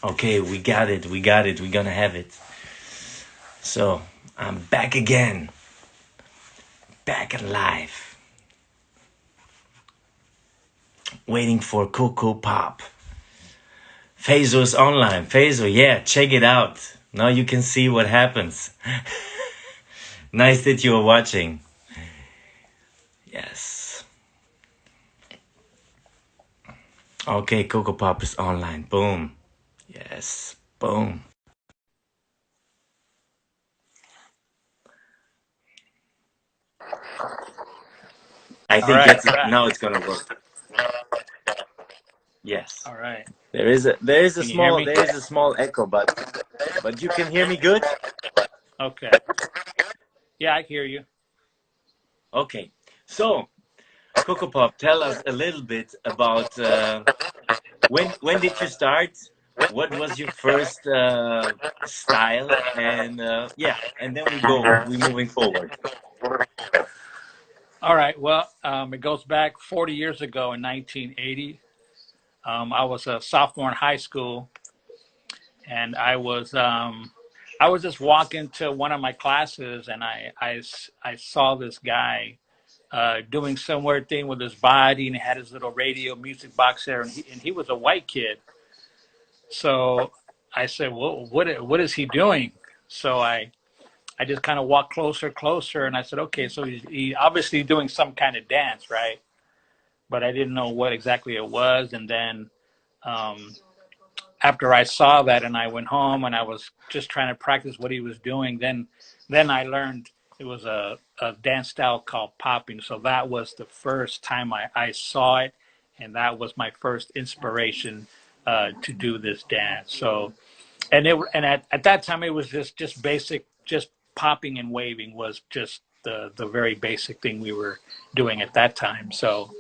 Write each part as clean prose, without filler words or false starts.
Okay, we got it. We got it. We're gonna have it. So, I'm back again. Back alive. Waiting for Coco Pop. Faizo's online. Faizo, yeah, check it out. Now you can see what happens. Nice that you are watching. Yes. Okay, Coco Pop is online. Boom. Yes. Boom. I All think right, that's I'm it. back. Now it's gonna work. Yes. All right. There is a Can you hear small me? there is a small echo, but you can hear me good? Okay. Yeah, I hear you. Okay. So, Coco Pop, tell us a little bit about when did you start? What was your first style? And yeah, and then we moving forward. All right. Well, it goes back 40 years ago in 1980. I was a sophomore in high school, and I was just walking to one of my classes, and I saw this guy doing some weird thing with his body, and he had his little radio music box there, and he was a white kid. So I said, well, what is he doing? So I just kind of walked closer, and I said, okay, so he obviously doing some kind of dance, right? But I didn't know what exactly it was. And then um, after I saw that, and I went home, and I was just trying to practice what he was doing, then I learned it was a dance style called popping. So that was the first time I saw it, and that was my first inspiration to do this dance. So and at that time it was just basic, just popping and waving was just the very basic thing we were doing at that time. So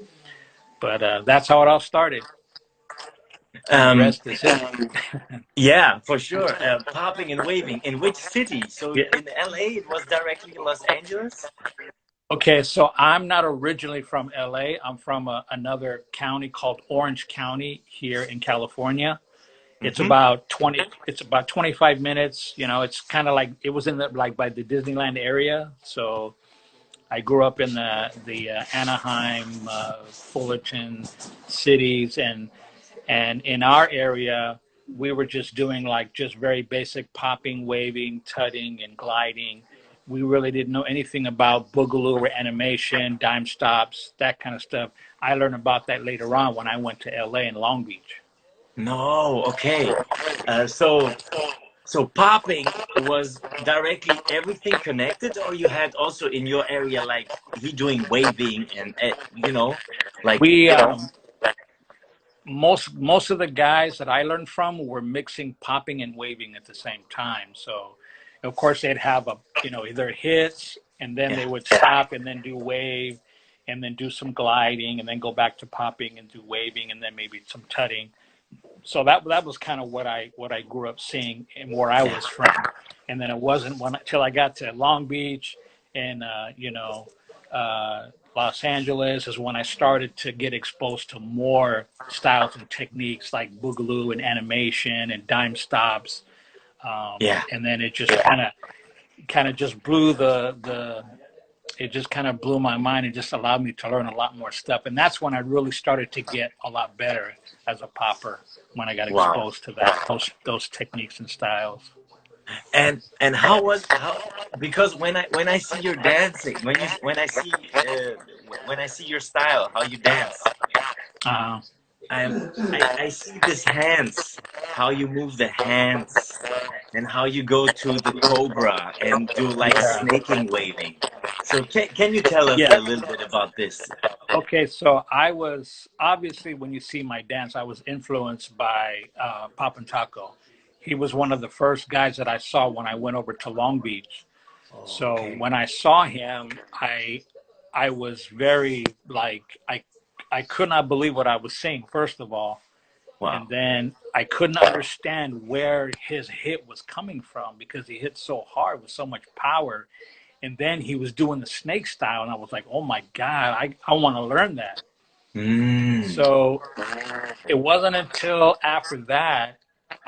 but that's how it all started, and the Um, rest is history. yeah, for sure. Popping and waving. In which city? So Yeah. in LA, it was directly Los Angeles. Okay, so I'm not originally from LA. I'm from another county called Orange County here in California. Mm-hmm. It's about 25 minutes. It's kind of like it was in the like by the Disneyland area. So I grew up in the Anaheim, Fullerton cities, and in our area, we were just doing like just very basic popping, waving, tutting, and gliding. We really didn't know anything about boogaloo or animation, dime stops, that kind of stuff. I learned about that later on when I went to LA and Long Beach. No, okay. So popping was directly everything connected, or you had also in your area like he doing waving and like We most of the guys that I learned from were mixing popping and waving at the same time. So, of course, they'd have either hits, and then yeah. they would stop and then do wave, and then do some gliding, and then go back to popping and do waving, and then maybe some tutting. So that was kind of what I grew up seeing and where I Yeah. was from. And then it wasn't when until I got to Long Beach and Los Angeles is when I started to get exposed to more styles and techniques like boogaloo and animation and dime stops. Yeah. And then it just kind of just blew the it just kind of blew my mind and just allowed me to learn a lot more stuff. And that's when I really started to get a lot better as a popper, when I got Wow. exposed to that those techniques and styles. And how was how because when I see your dancing, when I see your style, how you dance, Uh, I see these hands, how you move the hands, and how you go to the cobra and do like yeah, snaking waving. So can you tell us a yeah. little bit about this? Okay, so I was obviously when you see my dance, I was influenced by Pop and Taco. He was one of the first guys that I saw when I went over to Long Beach. So Okay. when I saw him, I was very like I could not believe what I was seeing, first of all, and Wow. then I couldn't understand where his hit was coming from because he hit so hard with so much power. And then he was doing the snake style, and I was like, oh my god, I want to learn that. Mm. So it wasn't until after that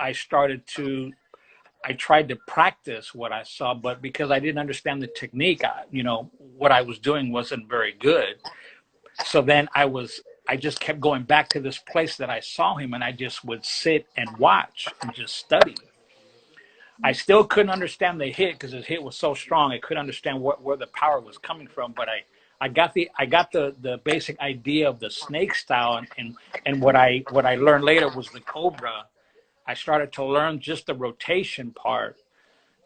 I tried to practice what I saw, but because I didn't understand the technique, what I was doing wasn't very good. So then I just kept going back to this place that I saw him, and I just would sit and watch and just study. I still couldn't understand the hit because his hit was so strong. I couldn't understand where the power was coming from, but I got the basic idea of the snake style, and what I learned later was the cobra. I started to learn just the rotation part,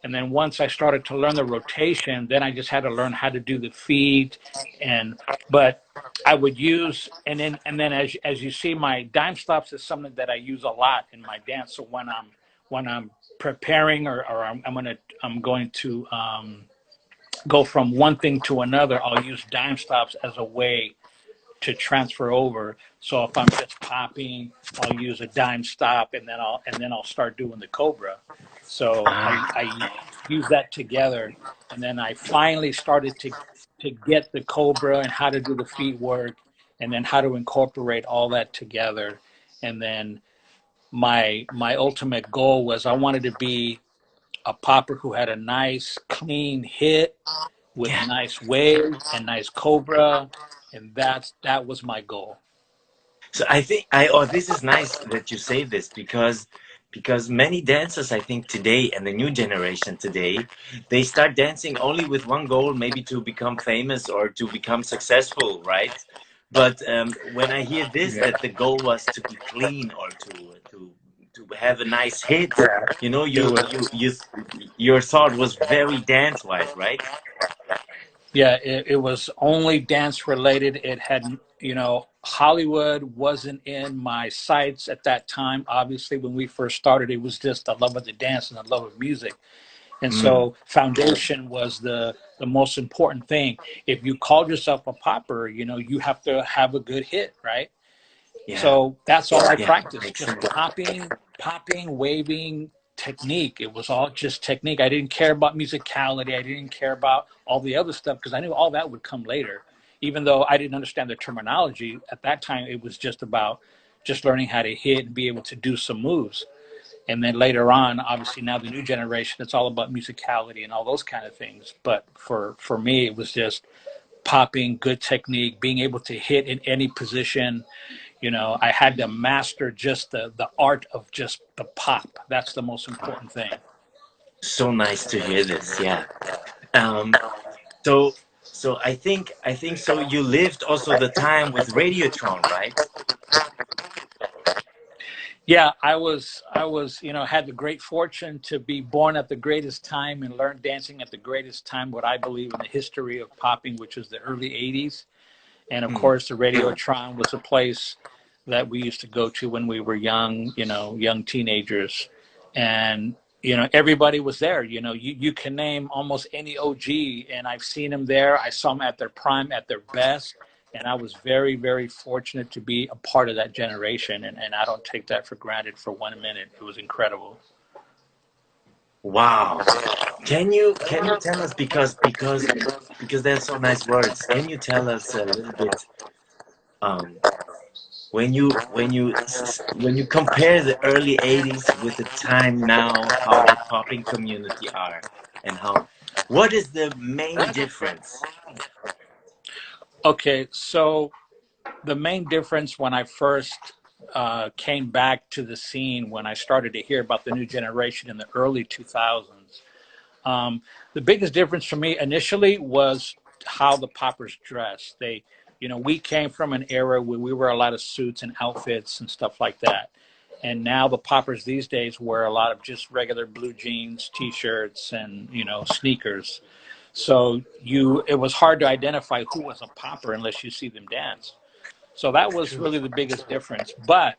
and then once I started to learn the rotation, then I just had to learn how to do the feet, and but I would use and then as you see, my dime stops is something that I use a lot in my dance. So when I'm preparing or I'm going to go from one thing to another, I'll use dime stops as a way to transfer over. So if I'm just popping, I'll use a dime stop, and then I'll start doing the cobra. So I use that together, and then I finally started to get the cobra and how to do the feet work, and then how to incorporate all that together. And then my ultimate goal was I wanted to be a popper who had a nice clean hit with Yeah. nice wave and nice cobra, and that was my goal. So I think I oh this is nice that you say this because many dancers I think today and the new generation today they start dancing only with one goal, maybe to become famous or to become successful, right? But when I hear this, Yeah. that the goal was to be clean or to have a nice hit, you know, It was, your thought was very dance wise, right? yeah, it was only dance related. It had, Hollywood wasn't in my sights at that time. Obviously, when we first started, it was just the love of the dance and the love of music. And Mm, so foundation was the most important thing. If you called yourself a popper, you have to have a good hit, right? yeah, So that's all I yeah, practiced, makes just sense. popping, waving, technique. It was all just technique. I didn't care about musicality. I didn't care about all the other stuff because I knew all that would come later. Even though I didn't understand the terminology at that time, it was just about just learning how to hit and be able to do some moves. And then later on, obviously now the new generation, it's all about musicality and all those kind of things. But for me, it was just popping, good technique, being able to hit in any position. I had to master just the art of just the pop. That's the most important thing. So nice to hear this. Yeah. Um, so so I think so you lived also the time with Radiotron, right? Yeah, I was, had the great fortune to be born at the greatest time and learn dancing at the greatest time, what I believe in the history of popping, which was the early 80s. And of Hmm. course, the Radiotron was a place that we used to go to when we were young, young teenagers. And, everybody was there. You can name almost any OG, and I've seen them there. I saw them at their prime, at their best. And I was very, very fortunate to be a part of that generation. And I don't take that for granted for 1 minute. It was incredible. Wow. Can you tell us because they're so nice words. Can you tell us a little bit um when you compare the early 80s with the time now, how the popping community are and how what is the main difference? Okay, so the main difference when I first came back to the scene, when I started to hear about the new generation in the early 2000s, the biggest difference for me initially was how the poppers dressed. We came from an era where we wear a lot of suits and outfits and stuff like that. And now the poppers these days wear a lot of just regular blue jeans, t-shirts, and sneakers. So it was hard to identify who was a popper unless you see them dance. So that was True. really the biggest difference. But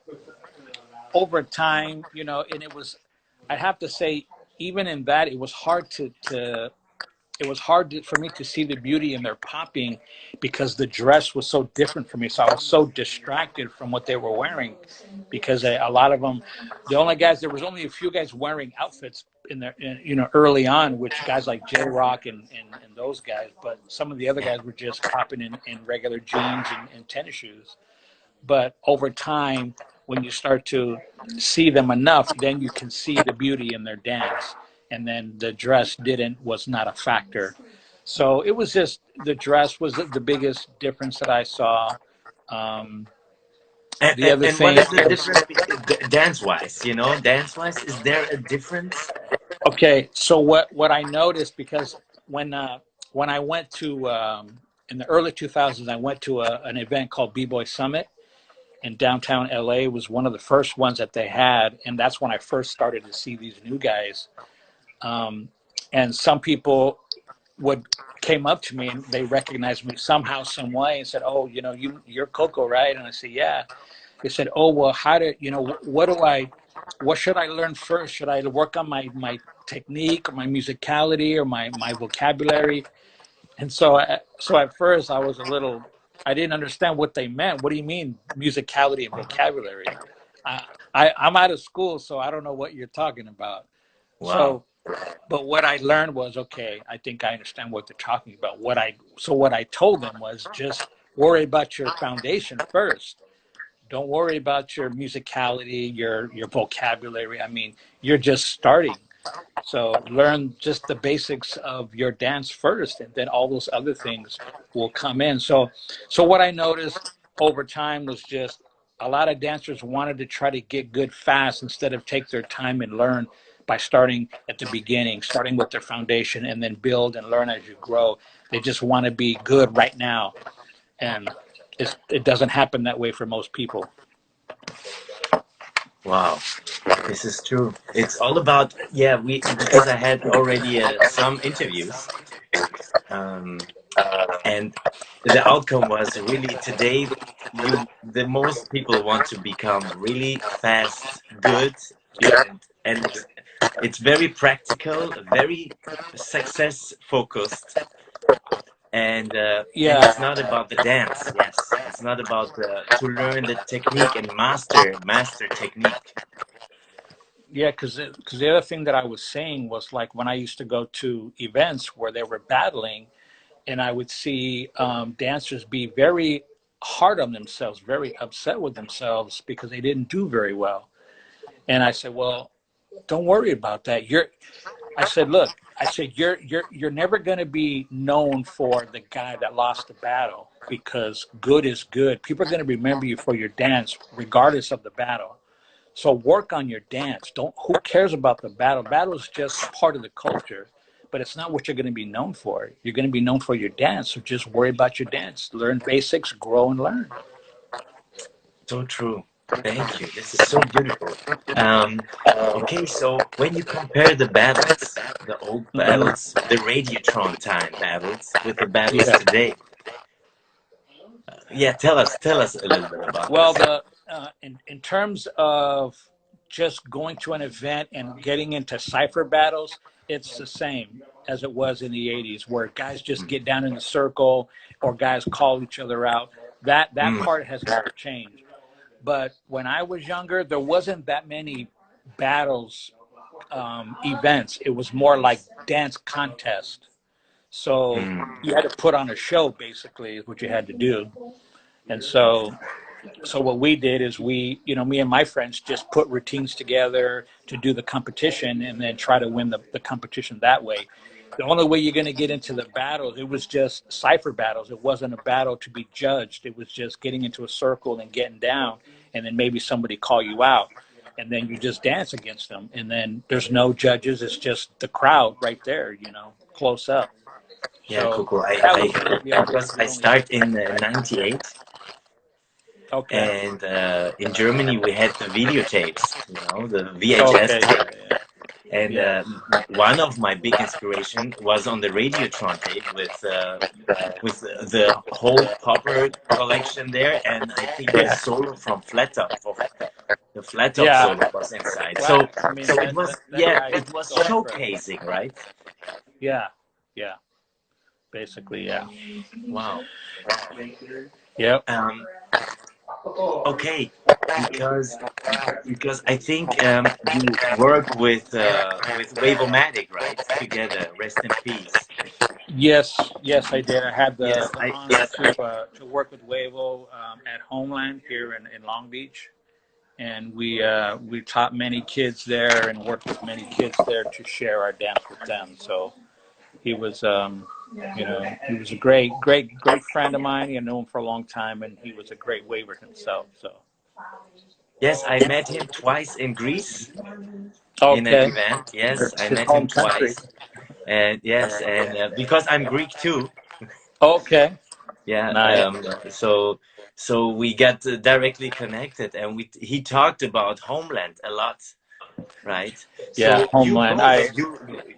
over time, and I'd have to say, even in that, it was hard for me to see the beauty in their popping because the dress was so different for me. So I was so distracted from what they were wearing because a lot of them, there was only a few guys wearing outfits early on, which guys like J Rock and those guys, but some of the other Yeah. guys were just popping in regular jeans and tennis shoes. But over time, when you start to see them enough, then you can see the beauty in their dance. And then the dress didn't was not a factor. So it was just the dress was the biggest difference that I saw. Um, the other And what thing is the is difference dance wise? You know, dance wise, is there a difference? okay. So what I noticed because when uh, when I went to in the early 2000s, I went to an event called B-Boy Summit in downtown LA. Was one of the first ones that they had, and that's when I first started to see these new guys. Um, and some people would came up to me and they recognized me somehow, some way, and said, "Oh, you're Coco, right?" And I said, "Yeah." They said, "Oh, well, how do what should I learn first? Should I work on my technique or my musicality or my vocabulary?" And so at first I was a little, I didn't understand what they meant. What do you mean musicality and vocabulary? I, I'm out of school, so I don't know what you're talking about. Wow. So, but what I learned was, okay, I think I understand what they're talking about. What I told them was just worry about your foundation first. Don't worry about your musicality, your vocabulary. I mean, you're just starting. So learn just the basics of your dance first, and then all those other things will come in. So what I noticed over time was just a lot of dancers wanted to try to get good fast instead of take their time and learn by starting at the beginning, starting with their foundation, and then build and learn as you grow. They just want to be good right now, and it doesn't happen that way for most people. Wow. This is true. It's all about, yeah, we because I had already some interviews, um, and the outcome was really today the most people want to become really fast, good, and it's very practical, very success focused, and Yeah, it's not about the dance. Yes, it's not about to learn the technique and master technique. yeah, because the other thing that I was saying was like when I used to go to events where they were battling, and I would see dancers be very hard on themselves, very upset with themselves because they didn't do very well. And I said, well, don't worry about that. I said, look, I said you're never going to be known for the guy that lost the battle because good is good. People are going to remember you for your dance regardless of the battle. So work on your dance. Don't who cares about the battle? Battle is just part of the culture, but it's not what you're going to be known for. You're going to be known for your dance. So just worry about your dance. Learn basics, grow and learn. So true. Thank you. This is so beautiful. Um, okay, so when you compare the battles, the old Hmm. battles, the Radiotron time battles with the battles Yeah. today, yeah, tell us a little bit about Well, this. the in terms of just going to an event and getting into cipher battles, it's the same as it was in the '80s, where guys just Mm, get down in the circle or guys call each other out. That mm, part has never changed. But when I was younger, there wasn't that many battles events. It was more like dance contest. So mm. you had to put on a show, basically, is what you had to do. And so what we did is me and my friends just put routines together to do the competition and then try to win the competition that way. The only way you're going to get into the battles, it was just cipher battles. It wasn't a battle to be judged. It was just getting into a circle and getting down, and then maybe somebody call you out, and then you just dance against them. And then there's no judges. It's just the crowd right there, close up. Yeah, So Coco, that was really because I the only start difference. in '98, Okay. and in Germany we had the videotapes, you know, the VHS Okay. tape. Yeah. Yeah. And Yeah. one of my big inspiration was on the Radiotron tape with the whole Popper collection there, and I think the Yeah. solo from Flat Top, the Flat Top Yeah. solo was inside. Well, So I mean so it was, that yeah, guy it was still forever. showcasing, right? Yeah. Yeah. Basically, yeah. Wow. Yep. Um, okay, because because I think you work with Wavomatic, right? Together. Rest in peace. Yes. Yes, I did. I had Yes, the I honor to work with Wavo at Homeland here in Long Beach. and we taught many kids there and worked with many kids there to share our dance with them. So he was, he was a great friend of mine. I knew him for a long time, and he was a great waver himself. So Yes, I met him twice in Greece in an okay, event. Yes, I his met him home country. twice. And yes, and because I'm Greek too, Okay, yeah. nice. So we got directly connected, and we he talked about homeland a lot, right? Yeah, So you homeland. both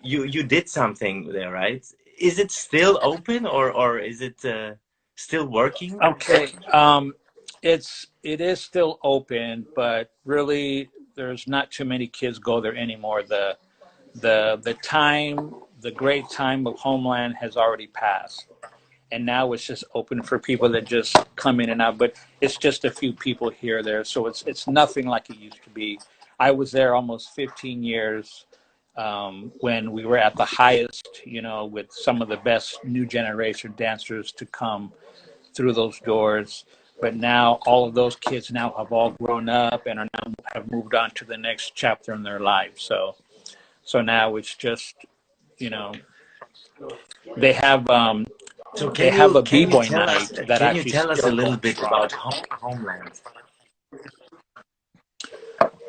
you did something there, right? Is it still open, or is it still working? Okay. It is still open, but really, there's not too many kids go there anymore. The great time of Homeland has already passed, and now it's just open for people that just come in and out. But it's just a few people here or there, so it's nothing like it used to be. I was there almost 15 years when we were at the highest, with some of the best new generation dancers to come through those doors. But now all of those kids now have all grown up and are now have moved on to the next chapter in their life. So now it's just, you know they have So they have a can you b-boy tell us night that actually a still little holds bit strong. about Homeland?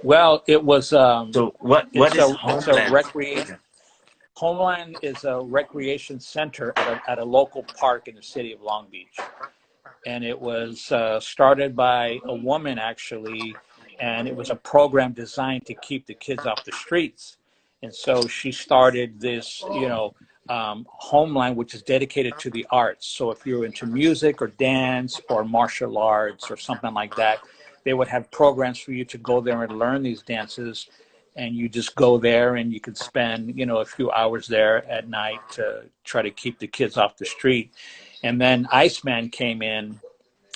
Well, So what is it's a Homeland? recreation. Homeland is a recreation center at a local park in the city of Long Beach, and it was started by a woman actually, and it was a program designed to keep the kids off the streets. And so she started this, Homeland, which is dedicated to the arts. So if you're into music or dance or martial arts or something like that, they would have programs for you to go there and learn these dances. And you just go there and you could spend, a few hours there at night to try to keep the kids off the street. And then Iceman came in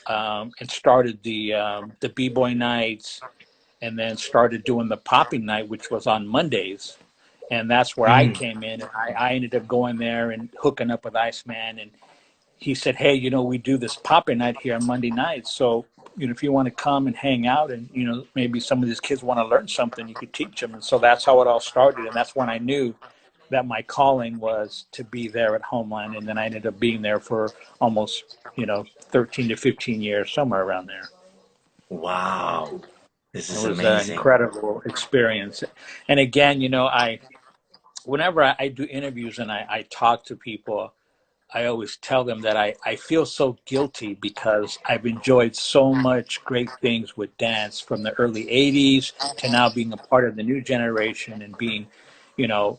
and started the b-boy nights, and then started doing the popping night, which was on Mondays. And that's where I Mm. came in, and I ended up going there and hooking up with Iceman. And he said, "Hey, we do this popping night here on Monday nights. So, if you want to come and hang out, and maybe some of these kids want to learn something, you could teach them." And so that's how it all started. And that's when I knew that my calling was to be there at Homeland. And then I ended up being there for almost 13 to 15 years, somewhere around there. Wow, this It is was an amazing. incredible experience. And again, whenever I do interviews and I talk to people, I always tell them that I feel so guilty because I've enjoyed so much great things with dance from the early 80s to now being a part of the new generation and being,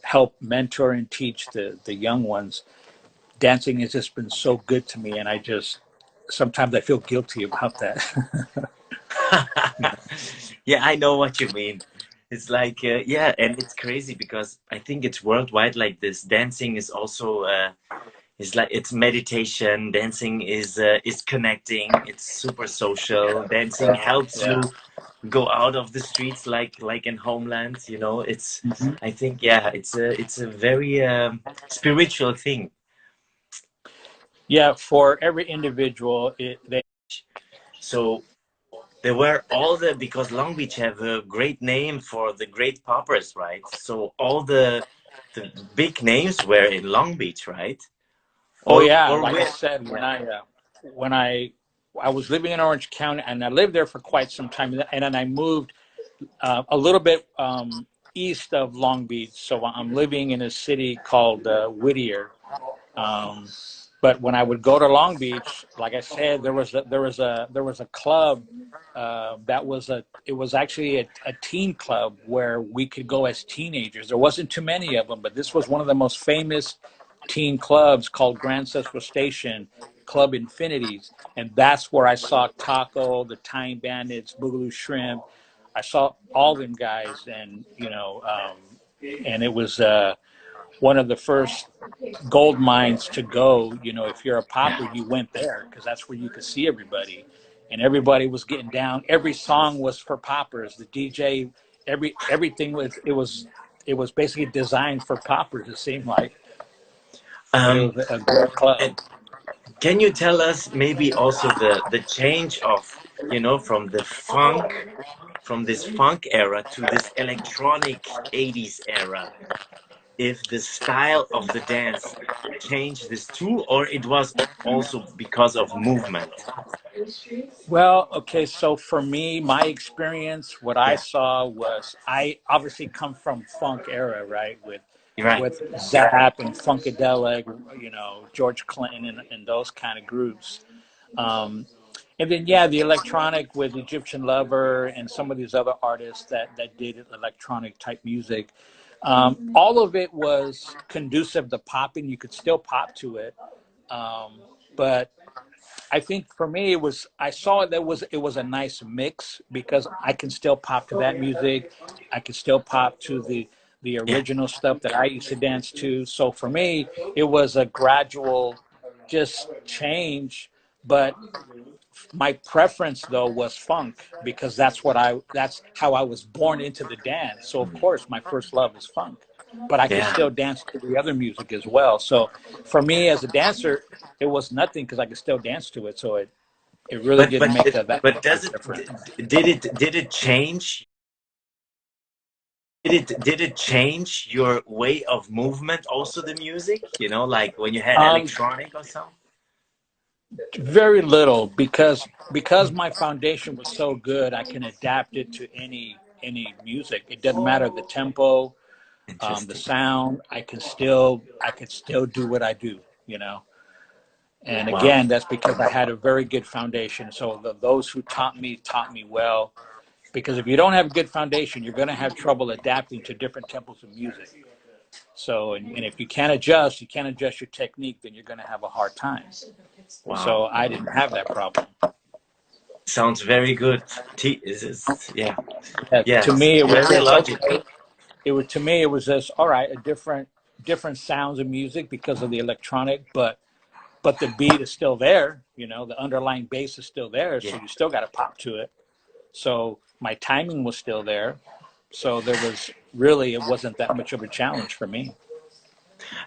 help mentor and teach the young ones. Dancing has just been so good to me, and sometimes I feel guilty about that. Yeah, I know what you mean. It's like, yeah, and it's crazy because I think it's worldwide like this. Dancing is also, it's like it's meditation. Dancing is connecting. It's super social. Dancing helps Yeah. you go out of the streets, like in Homeland. It's, Mhm. I think, yeah, it's a very spiritual thing. Yeah, for every individual, they So there were all the because Long Beach have a great name for the great poppers, right? So all the big names were in Long Beach, right? Oh Or yeah, or like I where? said, Yeah. when I was living in Orange County, and I lived there for quite some time, and then I moved a little bit east of Long Beach. So I'm living in a city called Whittier. Um, but when I would go to Long Beach, like I said, there was a club it was actually a teen club where we could go as teenagers. There wasn't too many of them, but this was one of the most famous teen clubs called Grand Central Station Club Infinities, and that's where I saw Taco, the Time Bandits, Boogaloo Shrimp. I saw all them guys, and it was one of the first gold mines to go. If you're a popper, Yeah. you went there because that's where you could see everybody, and everybody was getting down. Every song was for poppers. The DJ, everything it was basically designed for poppers. It seemed like, but it Um, was a great club. and can you tell us maybe also the change of from the funk, from this funk era to this electronic 80s era, if the style of the dance changed this too, or it was also because of movement. Well, okay, so for me, my experience, what I Yeah, saw was I obviously come from funk era, right? you're right. With Zap and Funkadelic, George Clinton and those kind of groups. Um, and then yeah, the electronic with Egyptian Lover and some of these other artists that did electronic type music. All of it was conducive to popping. You could still pop to it, but I think for me it was I saw it was a nice mix because I can still pop to that music. I can still pop to the Yeah, original stuff that I used to dance to. So for me, it was a gradual just change, but my preference though was funk because that's how I was born into the dance. So of course my first love is funk, but I could yeah. still dance to the other music as well. So for me as a dancer, it was nothing because I could still dance to it. So it really But didn't but make it, that but much does it difference. did it change? Did it change your way of movement? Also, the music, like when you had Um, electronic or something. Very little because my foundation was so good. I can adapt it to any music. It doesn't matter the tempo, the Interesting. sound. I could still do what I do. You know. And Wow. again, that's because I had a very good foundation. So those who taught me well. Because if you don't have a good foundation, you're going to have trouble adapting to different tempos of music. So, and if you can't adjust your technique, then you're going to have a hard time. Wow. So I didn't have that problem. Sounds very good. Yeah. Yeah, to Yes. me, it was Very just logical. okay. It was just all right. A different sounds of music because of the electronic, but the beat is still there. The underlying bass is still there, so Yeah. you still got to pop to it. So my timing was still there. So it wasn't that much of a challenge for me.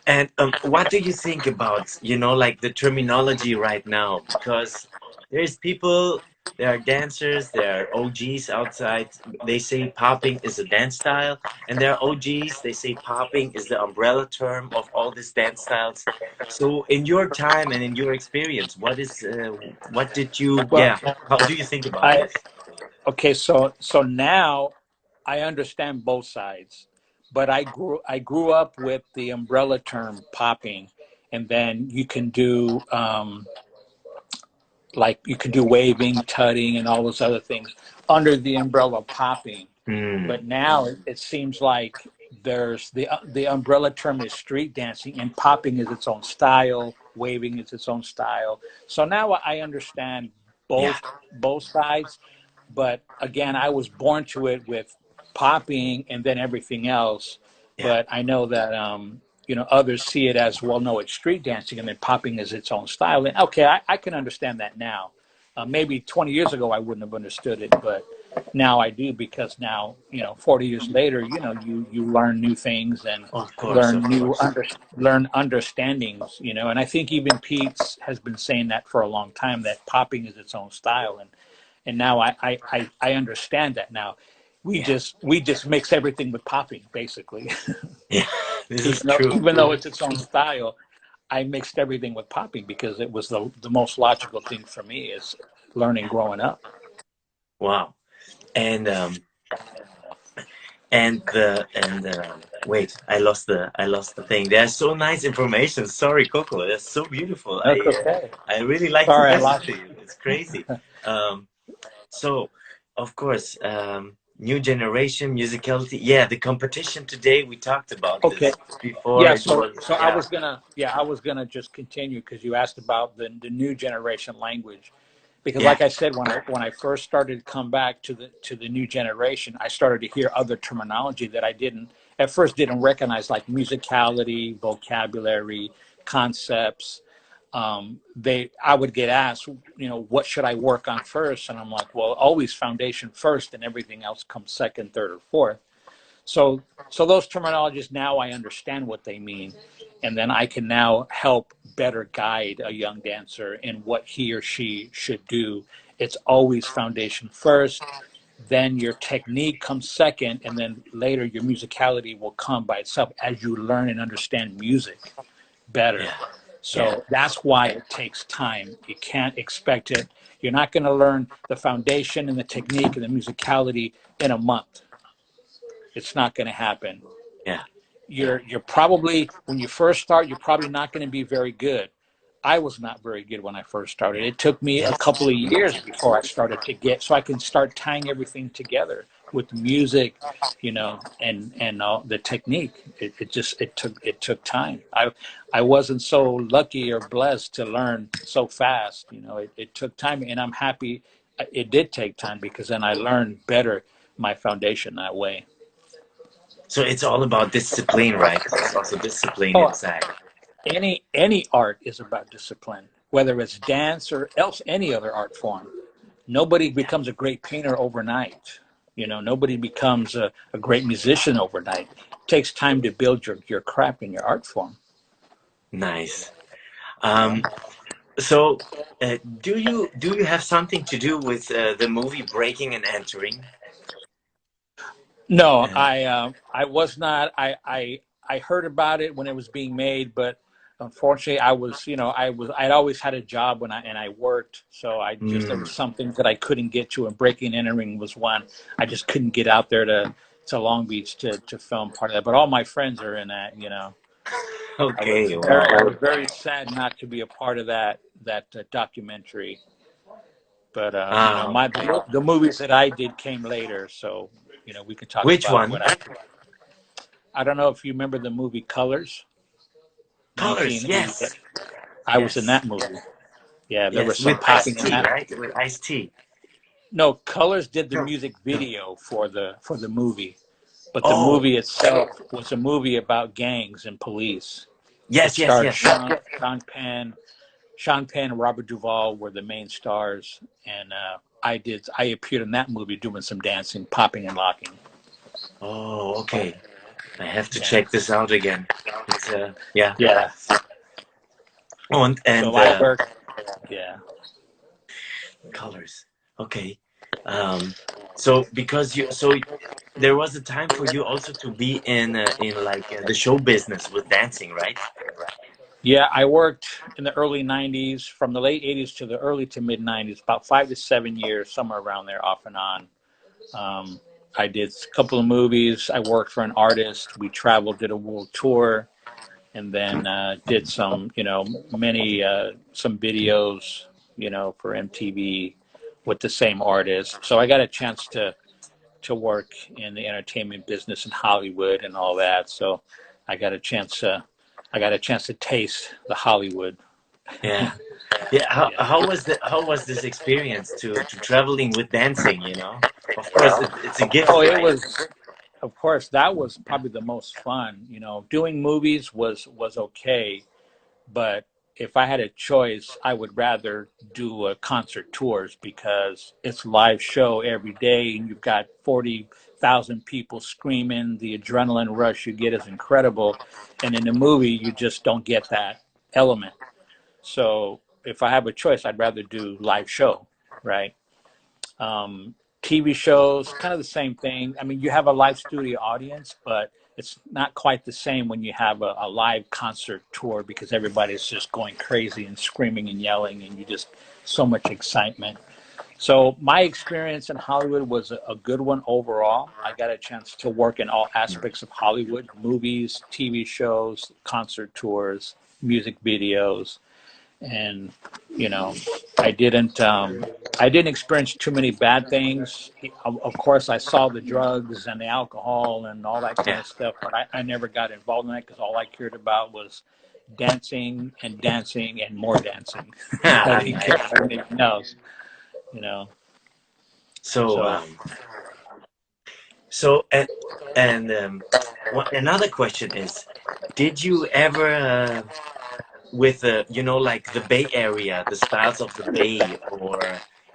And what do you think about, like the terminology right now? Because there's people, there are dancers, there are OGs outside. They say popping is a dance style, and there are OGs. They say popping is the umbrella term of all these dance styles. So, in your time and in your experience, what did you, Well, yeah, how do you think about I this? okay, so now I understand both sides, but I grew up with the umbrella term popping, and then you can do waving, tutting, and all those other things under the umbrella of popping. Hmm. But now it seems like there's the umbrella term is street dancing, and popping is its own style, waving is its own style. So now I understand Yeah, both sides, but again, I was born to it with popping and then everything else. yeah, But I know that others see it as well. No, it's street dancing, and then popping is its own style. And okay, I can understand that now. Maybe 20 years ago I wouldn't have understood it, but now I do because now 40 years later, you learn new things and of course, learn of course. learn understandings. And I think even Pete's has been saying that for a long time that popping is its own style, and now I understand that now. We Yeah, just mix everything with popping basically. yeah, this even is though true. even though it's its own style, I mixed everything with popping because it was the most logical thing for me is learning growing up. Wow. And wait, I lost the thing. There's so nice information. Sorry, Coco. That's so beautiful. That's okay. I really like to Sorry, I listen lost to you. you. It's crazy. Um, so of course, new generation musicality. Yeah, the competition today. We talked about Okay. this before. Yeah, It so was, so yeah, I was gonna just continue because you asked about the new generation language. Because yeah, like I said, when I first started to come back to the new generation, I started to hear other terminology that I didn't at first didn't recognize, like musicality, vocabulary, concepts. They I would get asked, what should I work on first? And I'm like, well, always foundation first, and everything else comes second, third, or fourth. So those terminologies now I understand what they mean, and then I can now help better guide a young dancer in what he or she should do It's always foundation first, then your technique comes second, and then later your musicality will come by itself as you learn and understand music better. Yeah. Yeah. So that's why it takes time. You can't expect it. You're not going to learn the foundation and the technique and the musicality in a month. It's not going to happen. Yeah. You're probably, when you first start, you're probably not going to be very good. I was not very good when I first started. Yeah. It took me a Yes. couple of years before I started to get, so I can start tying everything together with music, and the technique. It just it took time. I wasn't so lucky or blessed to learn so fast. It took time, and I'm happy it did take time, because then I learned better my foundation that way. So it's all about discipline, right? There's also discipline Oh, inside. any art is about discipline, whether it's dance or else any other art form. Nobody Yeah. becomes a great painter overnight. Nobody becomes a great musician overnight. It takes time to build your craft and your art form. Nice. You know. Um, so, do you have something to do with the movie Breaking and Entering? No, Uh, I was not. I heard about it when it was being made, but unfortunately, I'd always had a job and I worked, so there was mm, some things that I couldn't get to, and Breaking and Entering was one. I just couldn't get out there to Long Beach to film part of that. But all my friends are in that. I was okay. very I Wow. was very sad not to be a part of that documentary. But my Okay. the movies that I did came later, so we can talk Which about one? what I don't know if you remember the movie Colors, Colors. 1988. Yes. I was in Yes. that movie. Yeah, there was Yes. some With Ice popping in T, that. right? With Ice T. No, Colors did the No. music No. video for the movie, but the Oh. movie itself was a movie about gangs and police. It Yes. Yes. starred Yes. Sean Penn and Robert Duvall were the main stars, and I appeared in that movie doing some dancing, popping and locking. Oh. Okay. I have to Yeah, check this out again. It's yeah. yeah. Oh, and, So and I worked. Yeah. colors. Okay. Um, so because so there was a time for you also to be in like the show business with dancing, right? Yeah, I worked in the early 90s, from the late 80s to the early to mid 90s, about 5 to 7 years, somewhere around there, off and on. Um, I did a couple of movies. I worked for an artist. We traveled, did a world tour, and then did some videos, for MTV with the same artist. So I got a chance to work in the entertainment business in Hollywood and all that. So I got a chance to I got a chance to taste the Hollywood. Yeah. Yeah. How Yeah. how was this experience to traveling with dancing? Of course, it's a Oh, gift, it right? was, of course, that was probably the most fun. Doing movies was okay, but if I had a choice, I would rather do concert tours, because it's live show every day, and you've got 40,000 people screaming. The adrenaline rush you get is incredible, and in a movie, you just don't get that element. So if I have a choice, I'd rather do live show, right? TV shows, kind of the same thing. I mean, you have a live studio audience, but it's not quite the same when you have a live concert tour, because everybody's just going crazy and screaming and yelling, and you just so much excitement. So my experience in Hollywood was a good one overall. I got a chance to work in all aspects of Hollywood: movies, TV shows, concert tours, music videos, and you know I didn't experience too many bad things. Of course, I saw the drugs and the alcohol and all that kind Yeah. of stuff, but I never got involved in that, because all I cared about was dancing and dancing and more dancing. I didn't care Nice. about anything else, you know. So So so and another question is, did you ever with like the Bay Area, the styles of the Bay, or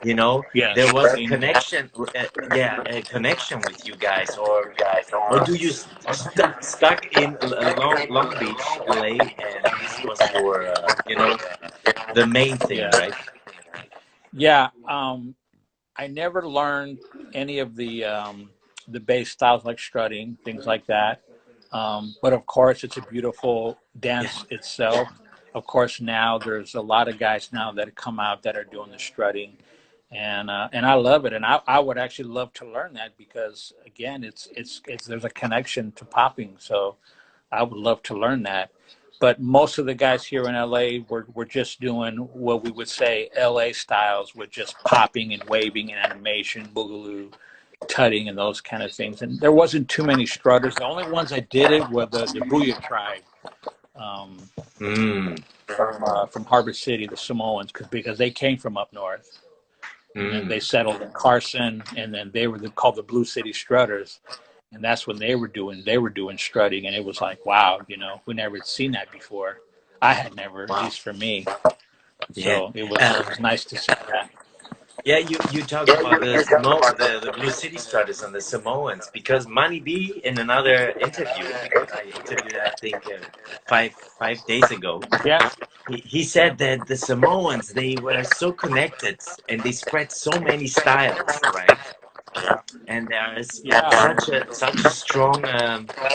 yes, there was a connection, yeah, a connection with you guys, or do you stuck in Long Beach, LA, and this was your the main thing, yeah. right? Yeah, I never learned any of the bass styles like strutting, things like that. But of course, it's a beautiful Yeah. dance itself. Of course, now there's a lot of guys now that come out that are doing the strutting, and I love it. And I would actually love to learn that because again, it's there's a connection to popping. So I would love to learn that. But most of the guys here in LA were just doing what we would say LA styles with just popping and waving and animation, boogaloo, tutting, and those kind of things. And there wasn't too many strutters. The only ones I did it were the Booyah tribe um, Mm, from Harbor City, the Samoans, because they came from up north. And then mm. they settled in Carson, and then they were called the Blue City Strutters, and that's when they were doing strutting, and it was like, wow, we never had seen that before. I had never, at Wow. least for me. Yeah. So it was Um, nice to see that. yeah, you talked about the Blue City Stratus and the Samoans because Manny B in another interview I interviewed I think five days ago. Yeah, He yeah, said that the Samoans they were so connected and they spread so many styles, right? And there is yeah, such a strong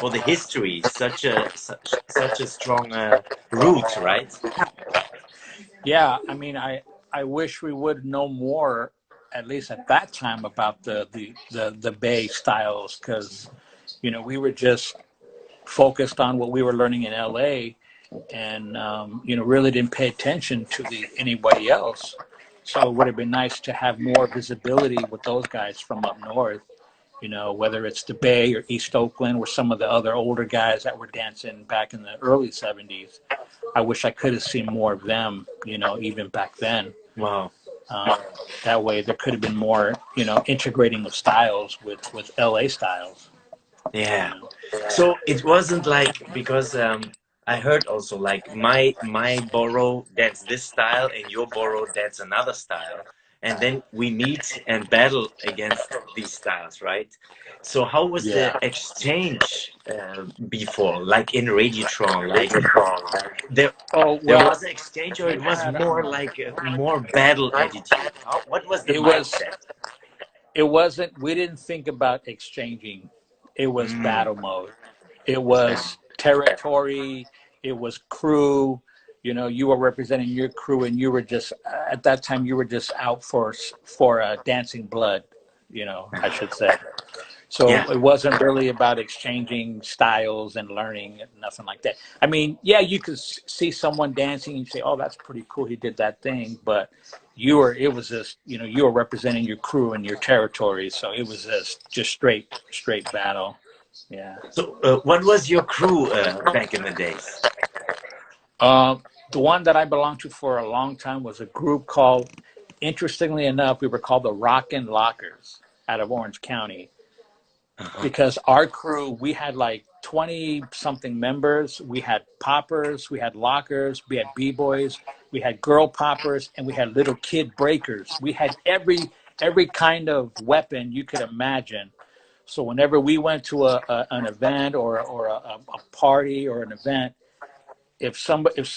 for the history, such a strong root, right? yeah. I mean, I wish we would know more, at least at that time, about the Bay styles, because we were just focused on what we were learning in LA, and really didn't pay attention to the anybody else. So it would have been nice to have more visibility with those guys from up north. Whether it's the Bay or East Oakland, or some of the other older guys that were dancing back in the early '70s. I wish I could have seen more of them. Even back then. Wow. Um, that way, there could have been more, integrating of styles with LA styles. You Yeah. know. So it wasn't like because I heard also like my borough that's this style and your borough that's another style, and then we meet and battle against these styles, right? So how was the Yeah. exchange before, like in Radiotron? Like there Oh there well, was an exchange, or we it was had more like a more battle attitude? How what was the it was mindset? it wasn't we didn't think about exchanging. It was Mm, battle mode. It was territory. It was crew. You were representing your crew, and you were just at that time you were just out for dancing blood. I should say. So yeah. it wasn't really about exchanging styles and learning, nothing like that. I mean, yeah, you could see someone dancing and say, "Oh, that's pretty cool. He did that thing," but it was just, you were representing your crew and your territory, so it was just straight battle. Yeah. So what was your crew back in the days? Um, the one that I belonged to for a long time was a group called, interestingly enough, we were called the Rockin' Lockers out of Orange County, Uh-huh. because our crew, we had like 20 something members. We had poppers, we had lockers, we had b-boys, we had girl poppers, and we had little kid breakers. We had every kind of weapon you could imagine. So whenever we went to an event, or a party or an event, if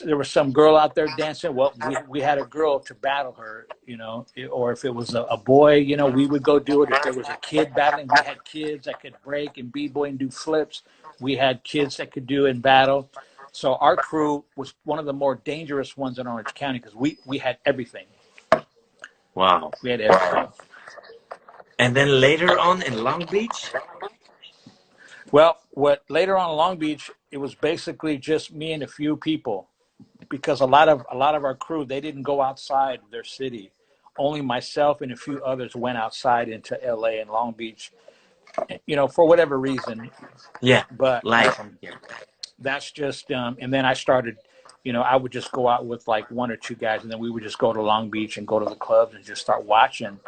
there was some girl out there dancing, well, we had a girl to battle her, or if it was a boy, we would go do it. If there was a kid battling, we had kids that could break and b-boy and do flips. We had kids that could do in battle. So our crew was one of the more dangerous ones in Orange County, because we had everything. Wow. We had everything. And then later on in Long Beach? Well, what later on in Long Beach, it was basically just me and a few people, because a lot of our crew, they didn't go outside their city. Only myself and a few others went outside into LA and Long Beach, for whatever reason. Yeah. But Like, yeah. that's just and then I started, I would just go out with like one or two guys, and then we would just go to Long Beach and go to the clubs and just start watching,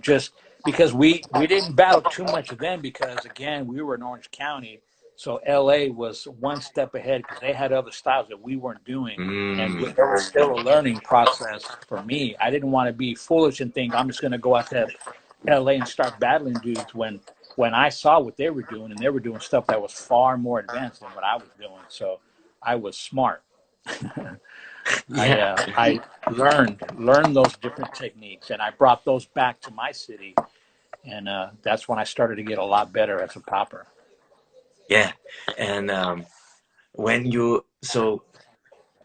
just because we didn't battle too much then, because again, we were in Orange County. So LA was one step ahead, because they had other styles that we weren't doing, and Mm. it was still a learning process for me. I didn't want to be foolish and think I'm just going to go out to LA and start battling dudes, when I saw what they were doing, and they were doing stuff that was far more advanced than what I was doing. So I was smart. Yeah, I learned those different techniques, and I brought those back to my city, and that's when I started to get a lot better as a popper. yeah. And when you so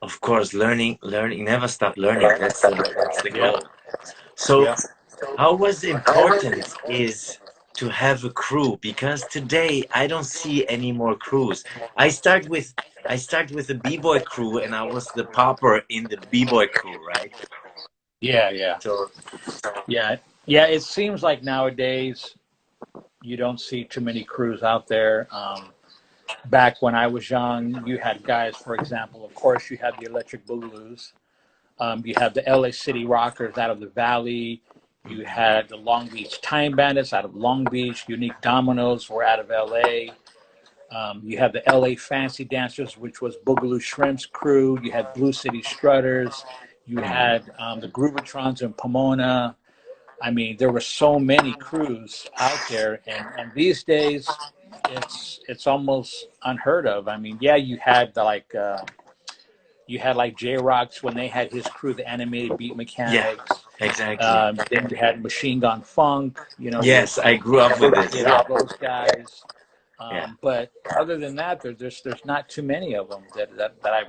of course learning never stop learning. That's the Yeah, goal. So yeah, how was important is to have a crew because today I don't see any more crews. I start with I start with the b-boy crew and I was the popper in the b-boy crew, right? yeah, yeah, So yeah, yeah. It seems like nowadays you don't see too many crews out there. Back when I was young, you had guys, for example, of course, you had the Electric Boogaloo's. You had the LA City Rockers out of the Valley. You mhm. had the Long Beach Time Bandits out of Long Beach. Unique Dominoes were out of LA. You had the LA Fancy Dancers, which was Boogaloo Shrimp's crew. You had Blue City Strutters. You Mhm. had the Groovatrons in Pomona. I mean, there were so many crews out there, and these days, it's almost unheard of. I mean, yeah, you had like J Rocks when they had his crew, the Animated Beat Yeah, Mechanics. exactly. Then you had Machine Gun Funk, Yes, I grew up with with this. all those guys. Yeah, But other than that, there's not too many of them that I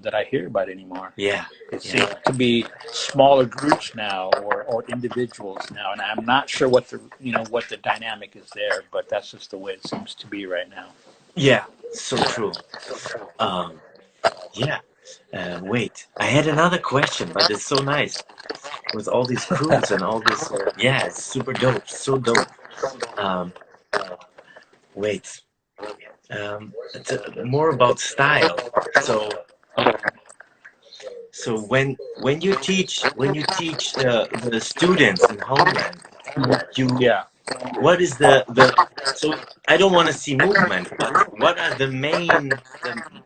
that I hear about anymore. yeah, It yeah. seems to be smaller groups now or individuals now, and I'm not sure what the dynamic is there, but that's just the way it seems to be right now. Yeah, so true. Um, yeah. Wait, I had another question, but it's so nice with all these crews and all this. Yeah, it's super dope, so dope. Um, wait, it's more about style. So, so when you teach the students in Homeland, you Yeah. what is the so I don't want to see movement, but what are the main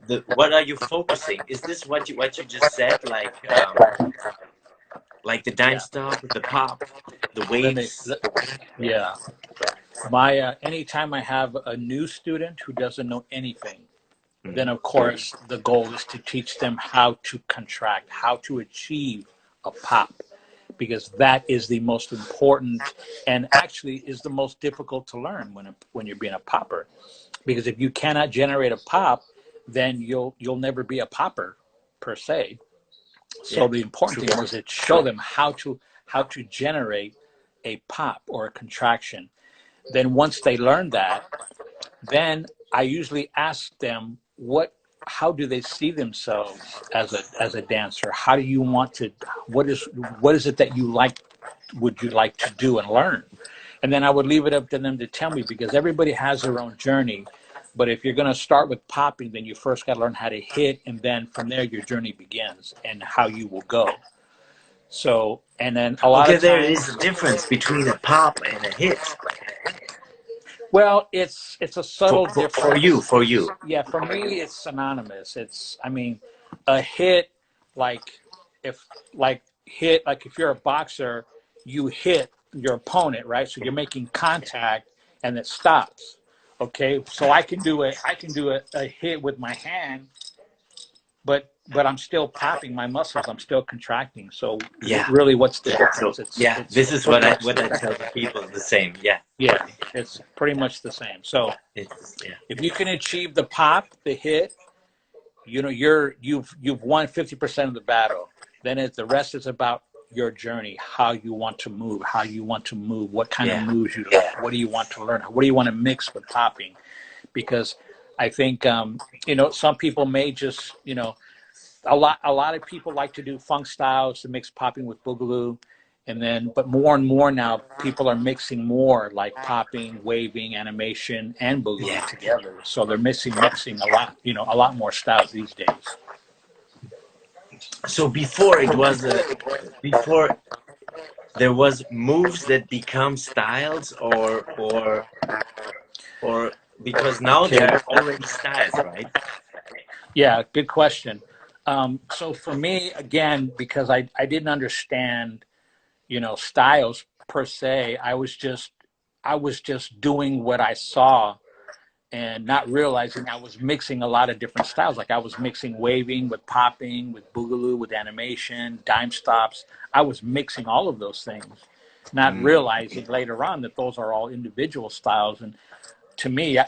the what are you focusing? Is this what you just said, like the dime Yeah. stop, the pop, the Let me. waves? Yeah. Yeah. My anytime I have a new student who doesn't know anything, then Mhm. of course the goal is to teach them how to contract, how to achieve a pop, because that is the most important and actually is the most difficult to learn when you're being a popper. Because if you cannot generate a pop, then you'll never be a popper per se. So Yeah. the important True. thing was to show them how to generate a pop or a contraction. Then once they learn that, then I usually ask them how do they see themselves as a dancer? How do you want to what is it that you like would you like to do and learn? And then I would leave it up to them to tell me because everybody has their own journey. But if you're going to start with popping, then you first got to learn how to hit, and then from there your journey begins and how you will go. So, and then a lot Okay, of there is times, a difference between a pop and a hit. well, it's a For subtle for, for you, difference. for you. Yeah, for me, it's synonymous. I mean, a hit, like if if you're a boxer, you hit your opponent, right? So you're making contact, and it stops. Okay, so I can do a hit with my hand, but I'm still popping my muscles. I'm still contracting. So Yeah. really, what's the So difference? yeah, It's this is pretty much what I tell the people the same. Yeah. yeah, it's pretty much the same. So It's yeah. if you can achieve the pop, the hit, you've won 50% of the battle. Then the rest is about your journey, how you want to move, what kind of Yeah. moves you like, what do you want to learn, what do you want to mix with popping, because I think some people may just a lot of people like to do funk styles to mix popping with boogaloo, and then but more and more now people are mixing more like popping, waving, animation, and boogaloo Yeah. together. So they're mixing a lot more styles these days. So before it was before there was moves that become styles or because now there Okay. are already styles, right? Yeah, good question. So for me, again, because I didn't understand, styles per se, I was just doing what I saw, and not realizing I was mixing a lot of different styles. Like I was mixing waving with popping, with boogaloo, with animation, dime stops. I was mixing all of those things, not Mm. realizing later on that those are all individual styles. And to me,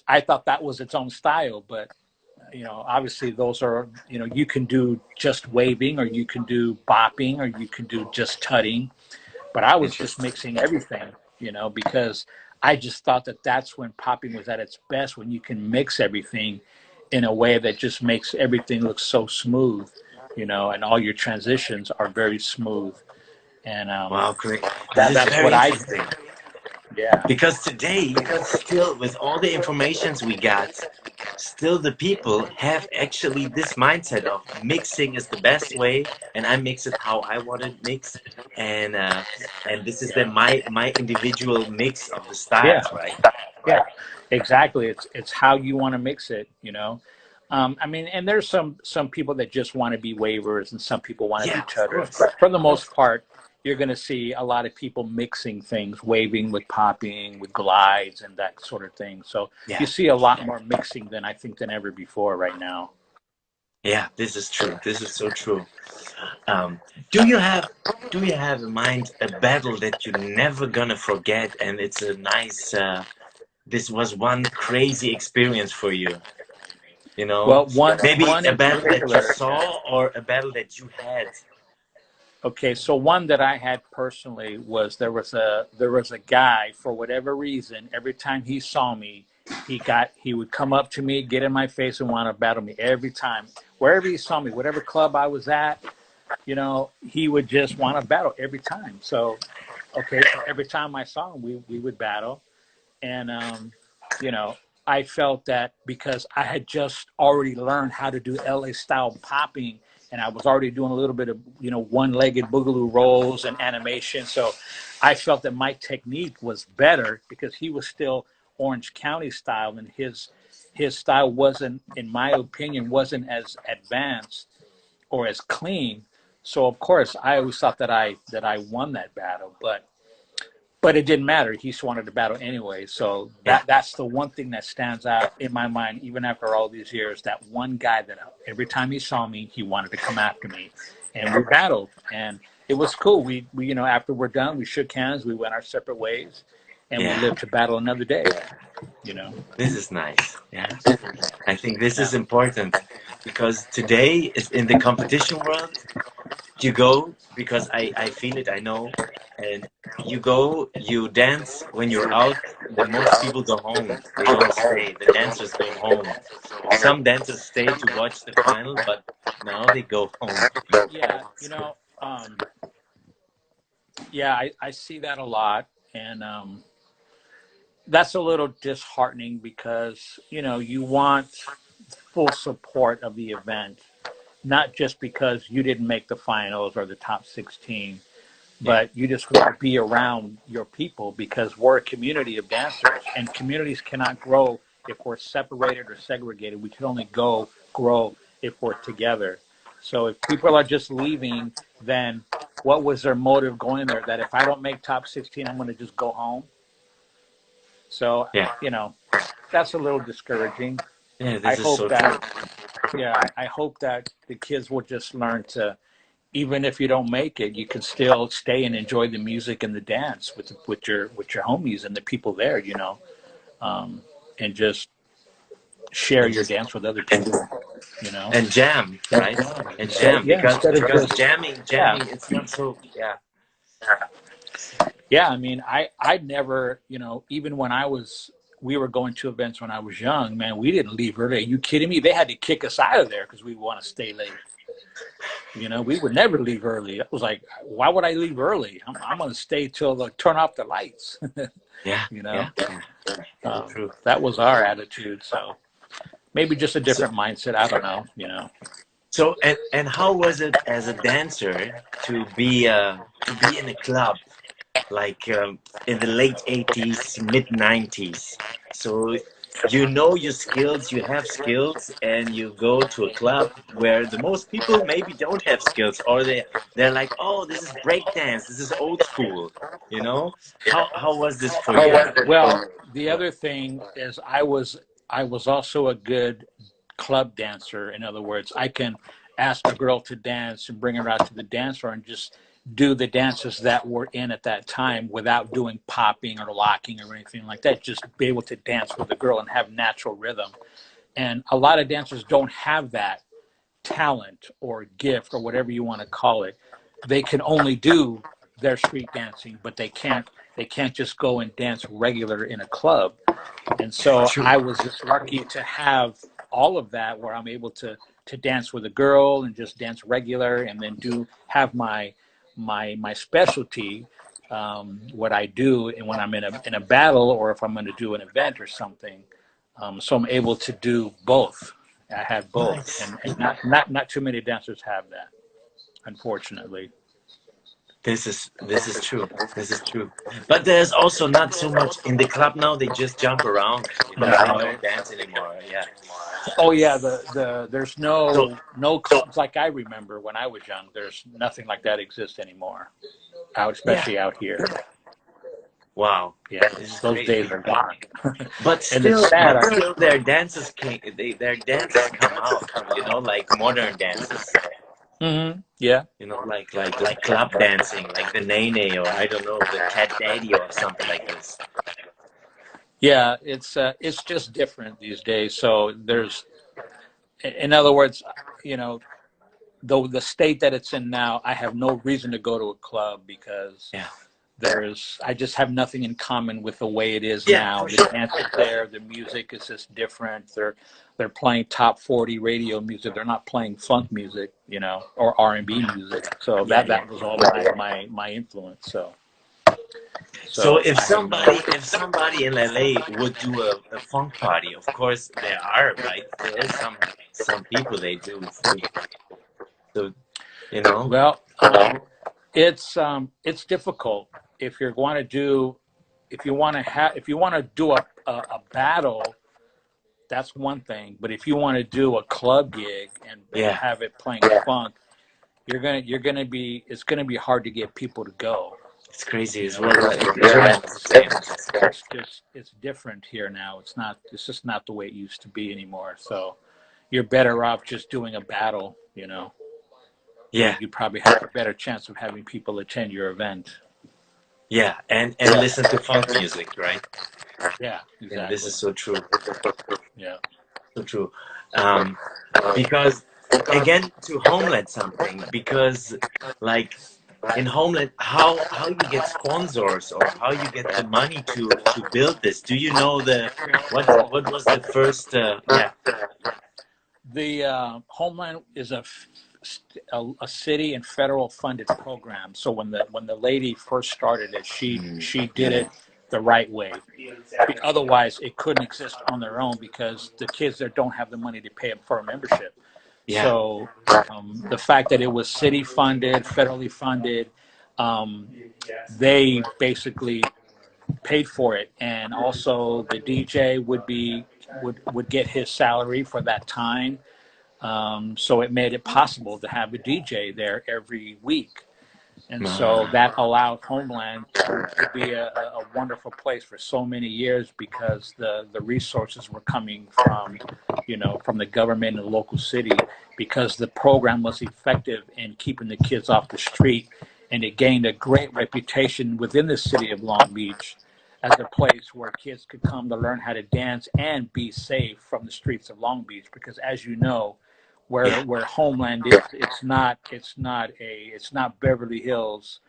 I thought that was its own style, but obviously those are, you can do just waving, or you can do bopping, or you can do just tutting. But I was just Interesting. mixing everything, because I just thought that that's when popping was at its best, when you can mix everything in a way that just makes everything look so smooth, and all your transitions are very smooth. And Wow, great. This that is that's what very I did. interesting. Yeah. Because today, still with all the informations we got, still the people have actually this mindset of mixing is the best way, and I mix it how I want it mixed, and this is the my individual mix of the Yeah. styles, right? Yeah, exactly. It's how you want to mix it. I mean, and there's some people that just want to be wavers, and some people want to be Yeah, of tutters. course, But for the of course. most part, you're going to see a lot of people mixing things, waving with popping, with glides, and that sort of thing. So you Yeah, see a lot more mixing than I think than ever before right now. yeah. This is true. This is so true. Um, do you have in mind a battle that you're never gonna forget, and it's a nice this was one crazy experience for you, you know? Well, one Maybe one a in battle that you particular. saw or a battle that you had. Okay, so one that I had personally was there was a guy, for whatever reason, every time he saw me, he would come up to me, get in my face, and want to battle me every time. Wherever he saw me, whatever club I was at, he would just want to battle every time. So okay, so every time I saw him, we would battle. And you know I felt that because I had just already learned how to do LA style popping, and I was already doing a little bit of one-legged boogaloo rolls and animation, so I felt that my technique was better because he was still Orange County style, and his style wasn't, in my opinion, wasn't as advanced or as clean. So of course I always thought that I won that battle, but it didn't matter. He just wanted to battle anyway. So Yeah. that's the one thing that stands out in my mind, even after all these years. That one guy that every time he saw me, he wanted to come after me, and we battled, and it was cool. We after we're done, we shook hands, we went our separate ways, and we Yeah. lived to battle another day. You know. This is nice. Yeah. I think this Yeah. is important because today is in the competition world. You go because I feel it, I know, and you go, you dance. When you're out, the most people go home. They don't stay. The dancers go home. Some dancers stay to watch the final, but now they go home. Yeah. Yeah, I see that a lot, and that's a little disheartening because you want full support of the event, not just because you didn't make the finals or the top 16, Yeah, but you just want to be around your people because we're a community of dancers, and communities cannot grow if we're separated or segregated. We can only grow if we're together. So if people are just leaving, then what was their motive going there? That if I don't make top 16, I'm going to just go home. So, yeah, you know, that's a little discouraging. yeah. I This is hope so true. that, yeah, I hope that the kids will just learn to, even if you don't make it, you can still stay and enjoy the music and the dance with your homies and the people there, and just share And your just dance with other people, you know. and jam, right? And jam Yeah, because instead of just yeah, jamming, it's not so. Yeah, yeah. I mean, I never, even when we were going to events when I was young, man, we didn't leave early. Are you kidding me? They had to kick us out of there because we want to stay late. We would never leave early. I was like, why would I leave early? I'm going to stay till they turn off the lights. yeah, you know, yeah, yeah. So true. that was our attitude. So maybe just a different mindset. I don't know. So and how was it as a dancer to be in a club like in the late 80s, mid 90s? So you know your skills, you have skills, and you go to a club where the most people maybe don't have skills, or they're like, oh, this is breakdance, this is old school. How was this for you? Well, the other thing is I was also a good club dancer. In other words, I can ask a girl to dance and bring her out to the dance floor and just do the dances that were in at that time without doing popping or locking or anything like that. Just be able to dance with the girl and have natural rhythm. And a lot of dancers don't have that talent or gift or whatever you want to call it. They can only do their street dancing, but they can't just go and dance regular in a club. And so True. I was just lucky to have all of that where I'm able to dance with a girl and just dance regular and then do have my specialty, what I do and when I'm in a battle or if I'm going to do an event or something. So I'm able to do both. I have both, Nice. and not too many dancers have that, unfortunately. This is true. This is true. But there's also not so much in the club now. They just jump around. They don't dance anymore. Yeah. Oh yeah, there's So no clubs like I remember when I was young. There's nothing like that exists anymore, yeah. especially out here. Wow. Yeah, This is those days crazy. are gone. But And it's still, sad. their dances their dances come out. Like modern dances. Yeah, Like club dancing, like the Nene or I don't know, the Cat Daddy or something like this. yeah, it's just different these days. So in other words, you know, though the state that it's in now, I have no reason to go to a club because Yeah. I just have nothing in common with the way it is Yeah, now. for The sure. dance is there, the music is just different. They're playing top 40 radio music. They're not playing funk music, or R&B music. So Yeah, yeah. that was all my influence. So So so I have no. if somebody in LA would do a funk party, of course there are, right? There is some people they do. So you know, Well, it's difficult if you're going to do if you want to do a battle. That's one thing, but if you want to do a club gig and yeah, have it playing funk, you're gonna be it's gonna be hard to get people to go. it's crazy You as know, well. because The rent is famous. it's different here now. It's just not the way it used to be anymore. So you're better off just doing a battle. Yeah, You probably have a better chance of having people attend your event. yeah, and listen to funk music, right? Yeah, And this exactly. is so true, Yeah. so true. Um, because again, to Homeland something, because like in Homeland, how you get sponsors or how you get the money to build this? Do you know what was the first? Yeah, The Homeland is a city and federal funded program. So when the lady first started it, she did it the right way. Otherwise, it couldn't exist on their own because the kids there don't have the money to pay for a membership. yeah, So the fact that it was city funded, federally funded, um, they basically paid for it, and also the DJ would get his salary for that time. So it made it possible to have a DJ there every week. And so uh, that allowed Homeland to be a wonderful place for so many years because the resources were coming from the government and the local city because the program was effective in keeping the kids off the street, and it gained a great reputation within the city of Long Beach as a place where kids could come to learn how to dance and be safe from the streets of Long Beach because as you know, where yeah, where Homeland is, it's not Beverly Hills.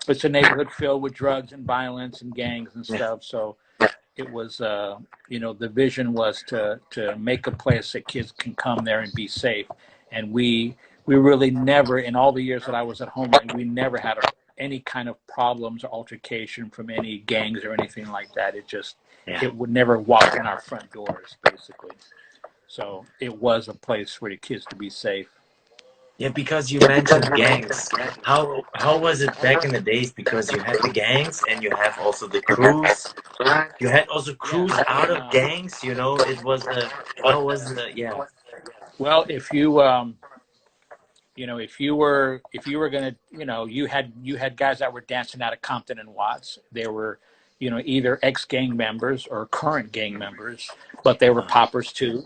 It's a neighborhood filled with drugs and violence and gangs and yeah, stuff. So it was the vision was to make a place that kids can come there and be safe. And we really never in all the years that I was at Homeland, we never had any kind of problems or altercation from any gangs or anything like that. yeah. It would never walk in our front doors basically. So it was a place for the kids to be safe. Yeah, because you mentioned gangs. How was it back in the days? Because you had the gangs and you have also the crews. You had also Yeah. crews out of gangs. It was how was the yeah, Well, if you were gonna, you had guys that were dancing out of Compton and Watts. They were either ex-gang members or current gang members, but they were Wow. poppers too.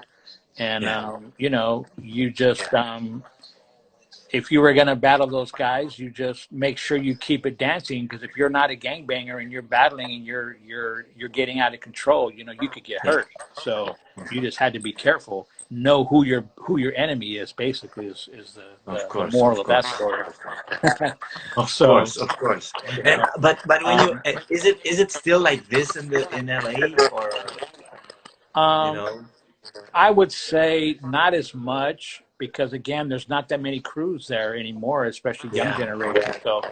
And, Yeah. you just, if you were going to battle those guys, you just make sure you keep it dancing, because if you're not a gangbanger and you're battling and you're getting out of control, you could get Yeah. hurt. So you just had to be careful. Know who your enemy is. Basically, is Of the course. moral Of of that course. story. Of So course. Of course. you And know, but when you um, is it still like this in LA, or you um, know? I would say not as much, because again, there's not that many crews there anymore, especially young Yeah. generation. So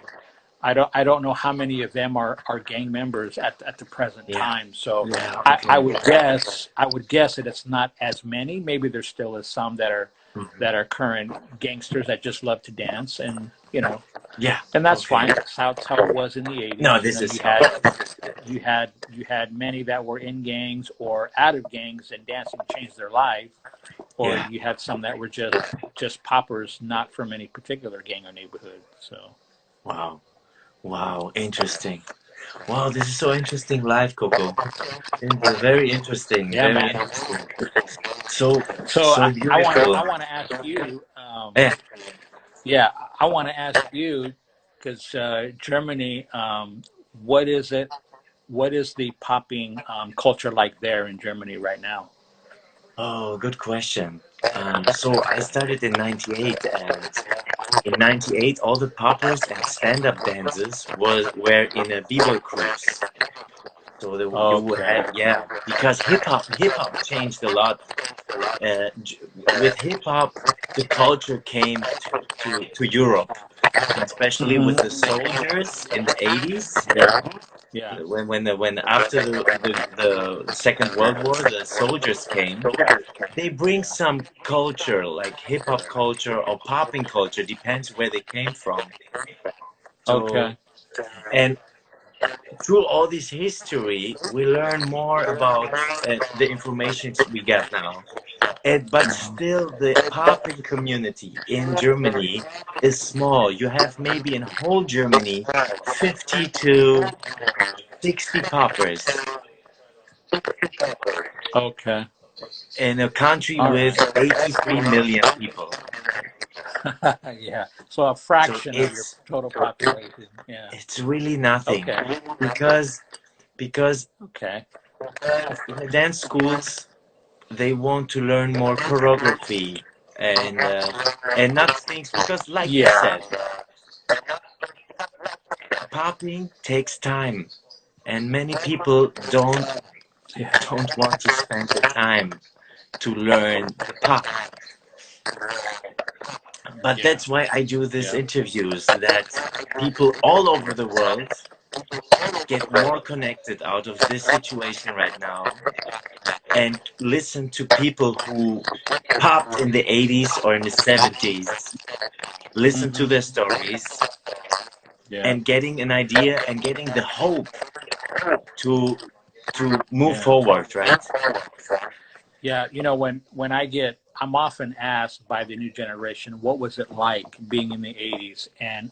I don't know how many of them are gang members at the present Yeah. time. So Yeah. I, I Okay. would guess I would guess that it's not as many. Maybe there still is some that are Mhm. that are current gangsters that just love to dance, and Yeah. and that's Okay. fine. That's how it was in the No, '80s. this is You how. had you had many that were in gangs or out of gangs, and dancing changed their life, or Yeah. you had some that were just poppers, not from any particular gang or neighborhood. So Wow. Wow. Interesting. Wow. This is so interesting live, Coco. It's very interesting. yeah, Very man. interesting. So So so I want beautiful. I want to ask you, Yeah. yeah, I want to ask you, because Germany, what is it? What is the popping culture like there in Germany right now? Oh, good question. So I started in '98, and in '98, all the poppers and stand-up dances were in a b-boy crews. So you Okay. had, yeah, because hip hop changed a lot. With hip hop, the culture came to Europe, and especially with the Hmm. soldiers in the '80s. Yeah. Yeah. When after the Second World War, the soldiers came. They bring some culture, like hip hop culture or popping culture, depends where they came from. So, Okay. and through all this history, we learn more about the information we get now. But still, the popping community in Germany is small. You have maybe in whole Germany 50 to 60 poppers Okay. in a country All with right. 83 million people. Yeah. So a So fraction of your total population. Yeah. it's really nothing, Okay. because because Okay. in the dance schools they want to learn more choreography and not things, because like you Yeah. said, popping takes time, and many people Yeah. don't want to spend the time to learn the pop. But Yeah. that's why I do these Yeah. interviews, that people all over the world get more connected out of this situation right now, and listen to people who popped in the '80s or in the '70s, listen to their Hmm. stories, Yeah. and getting an idea and getting the hope to move Yeah. forward, right? Yeah. When I'm often asked by the new generation, what was it like being in the '80s, and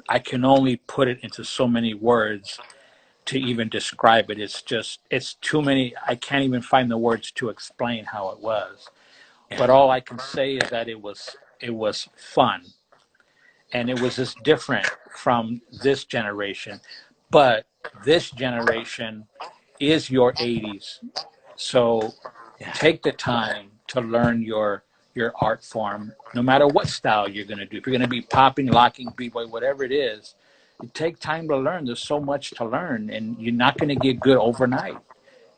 I can only put it into so many words to even describe it. It's too many. I can't even find the words to explain how it was. Yeah. But all I can say is that it was fun, and it was just different from this generation. But this generation is your '80s, so Yeah. take the time to learn your art form, no matter what style you're going to do. If you're going to be popping, locking, b-boy, whatever it is, you take time to learn. There's so much to learn, and you're not going to get good overnight.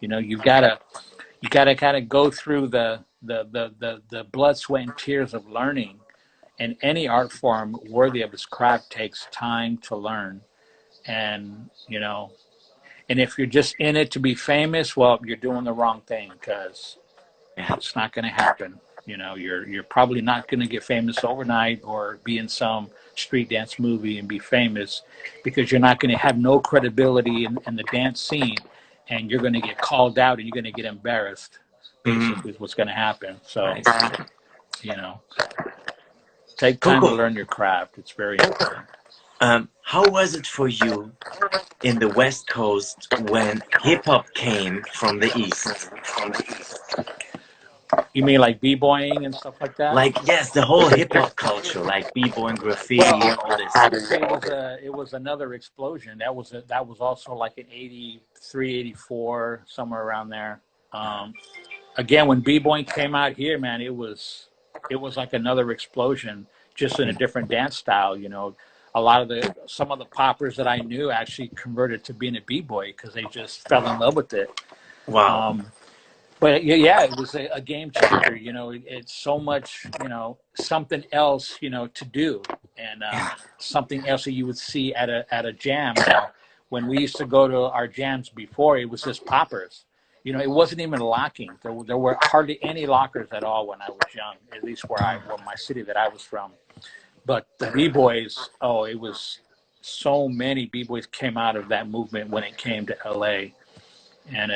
You gotta kind of go through the blood, sweat, and tears of learning. And any art form worthy of its craft takes time to learn. And and if you're just in it to be famous, well, you're doing the wrong thing, because Yeah. it's not going to happen. You're probably not going to get famous overnight, or be in some street dance movie and be famous, because you're not going to have no credibility in the dance scene, and you're going to get called out and you're going to get embarrassed. Hmm. Basically, is what's going to happen. So Nice. you know, take time to Coco, learn your craft. It's very important. How was it for you in the West Coast when hip hop came from the East? You mean like b-boying and stuff like that? Like, yes, the whole hip hop culture, like b-boy and Well, graffiti, all this. I would say it was another explosion. That was also like in 83, 84, somewhere around there. Um, Again, when b-boying came out here, man, it was like another explosion, just in a different dance style. You know, a lot of the some of the poppers that I knew actually converted to being a b-boy because they just fell in love with it. Wow. Um, but yeah, it was a game changer. You know, it's so much, something else, to do, and Yeah. something else that you would see at a jam. Now, when we used to go to our jams before, it was just poppers. You know, it wasn't even locking. There were hardly any lockers at all when I was young, at least where my city that I was from. But the b boys, oh, it was so many b boys came out of that movement when it came to LA, and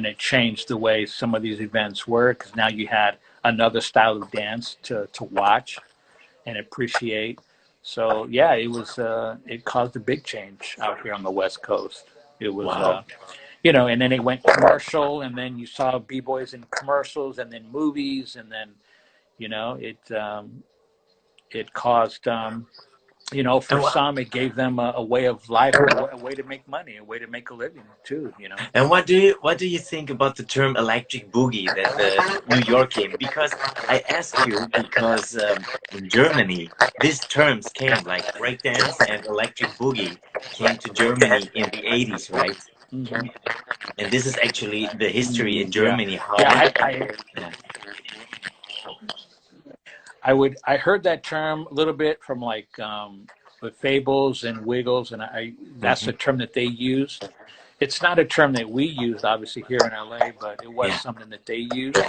it changed the way some of these events were, because now you had another style of dance to watch and appreciate. So yeah, it caused a big change out here on the West Coast. It was Wow. and then it went commercial, and then you saw b-boys in commercials and then movies, and then you know it caused And for what some it gave them a way of life, a way to make money, a way to make a living too. and what do you think about the term electric boogie that the New York came? Because I ask you because in Germany these terms came like breakdance and electric boogie came to Germany in the 80s, right? Hmm. And this is actually the history in Yeah, Germany yeah. how yeah. I heard that term a little bit from like with Fables and Wiggles, and I that's Hmm. the term that they used. It's not a term that we used, obviously, here in LA, but it was Yeah. something that they used.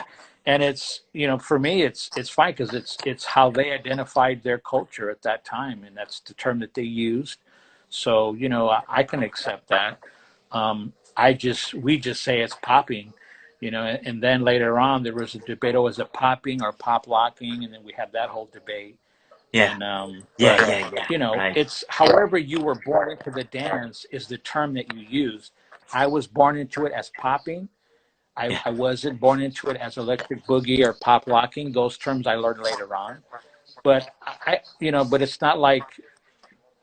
And it's, for me, it's fine because it's how they identified their culture at that time, and that's the term that they used. So, I can accept that. We just say it's popping, and then later on there was a debate: oh, is it popping or pop locking? And then we had that whole debate. Yeah. And Yeah, but yeah, yeah. Right. it's however you were born into the dance is the term that you use. I was born into it as popping. Yeah. I wasn't born into it as electric boogie or pop locking. Those terms I learned later on. But but it's not like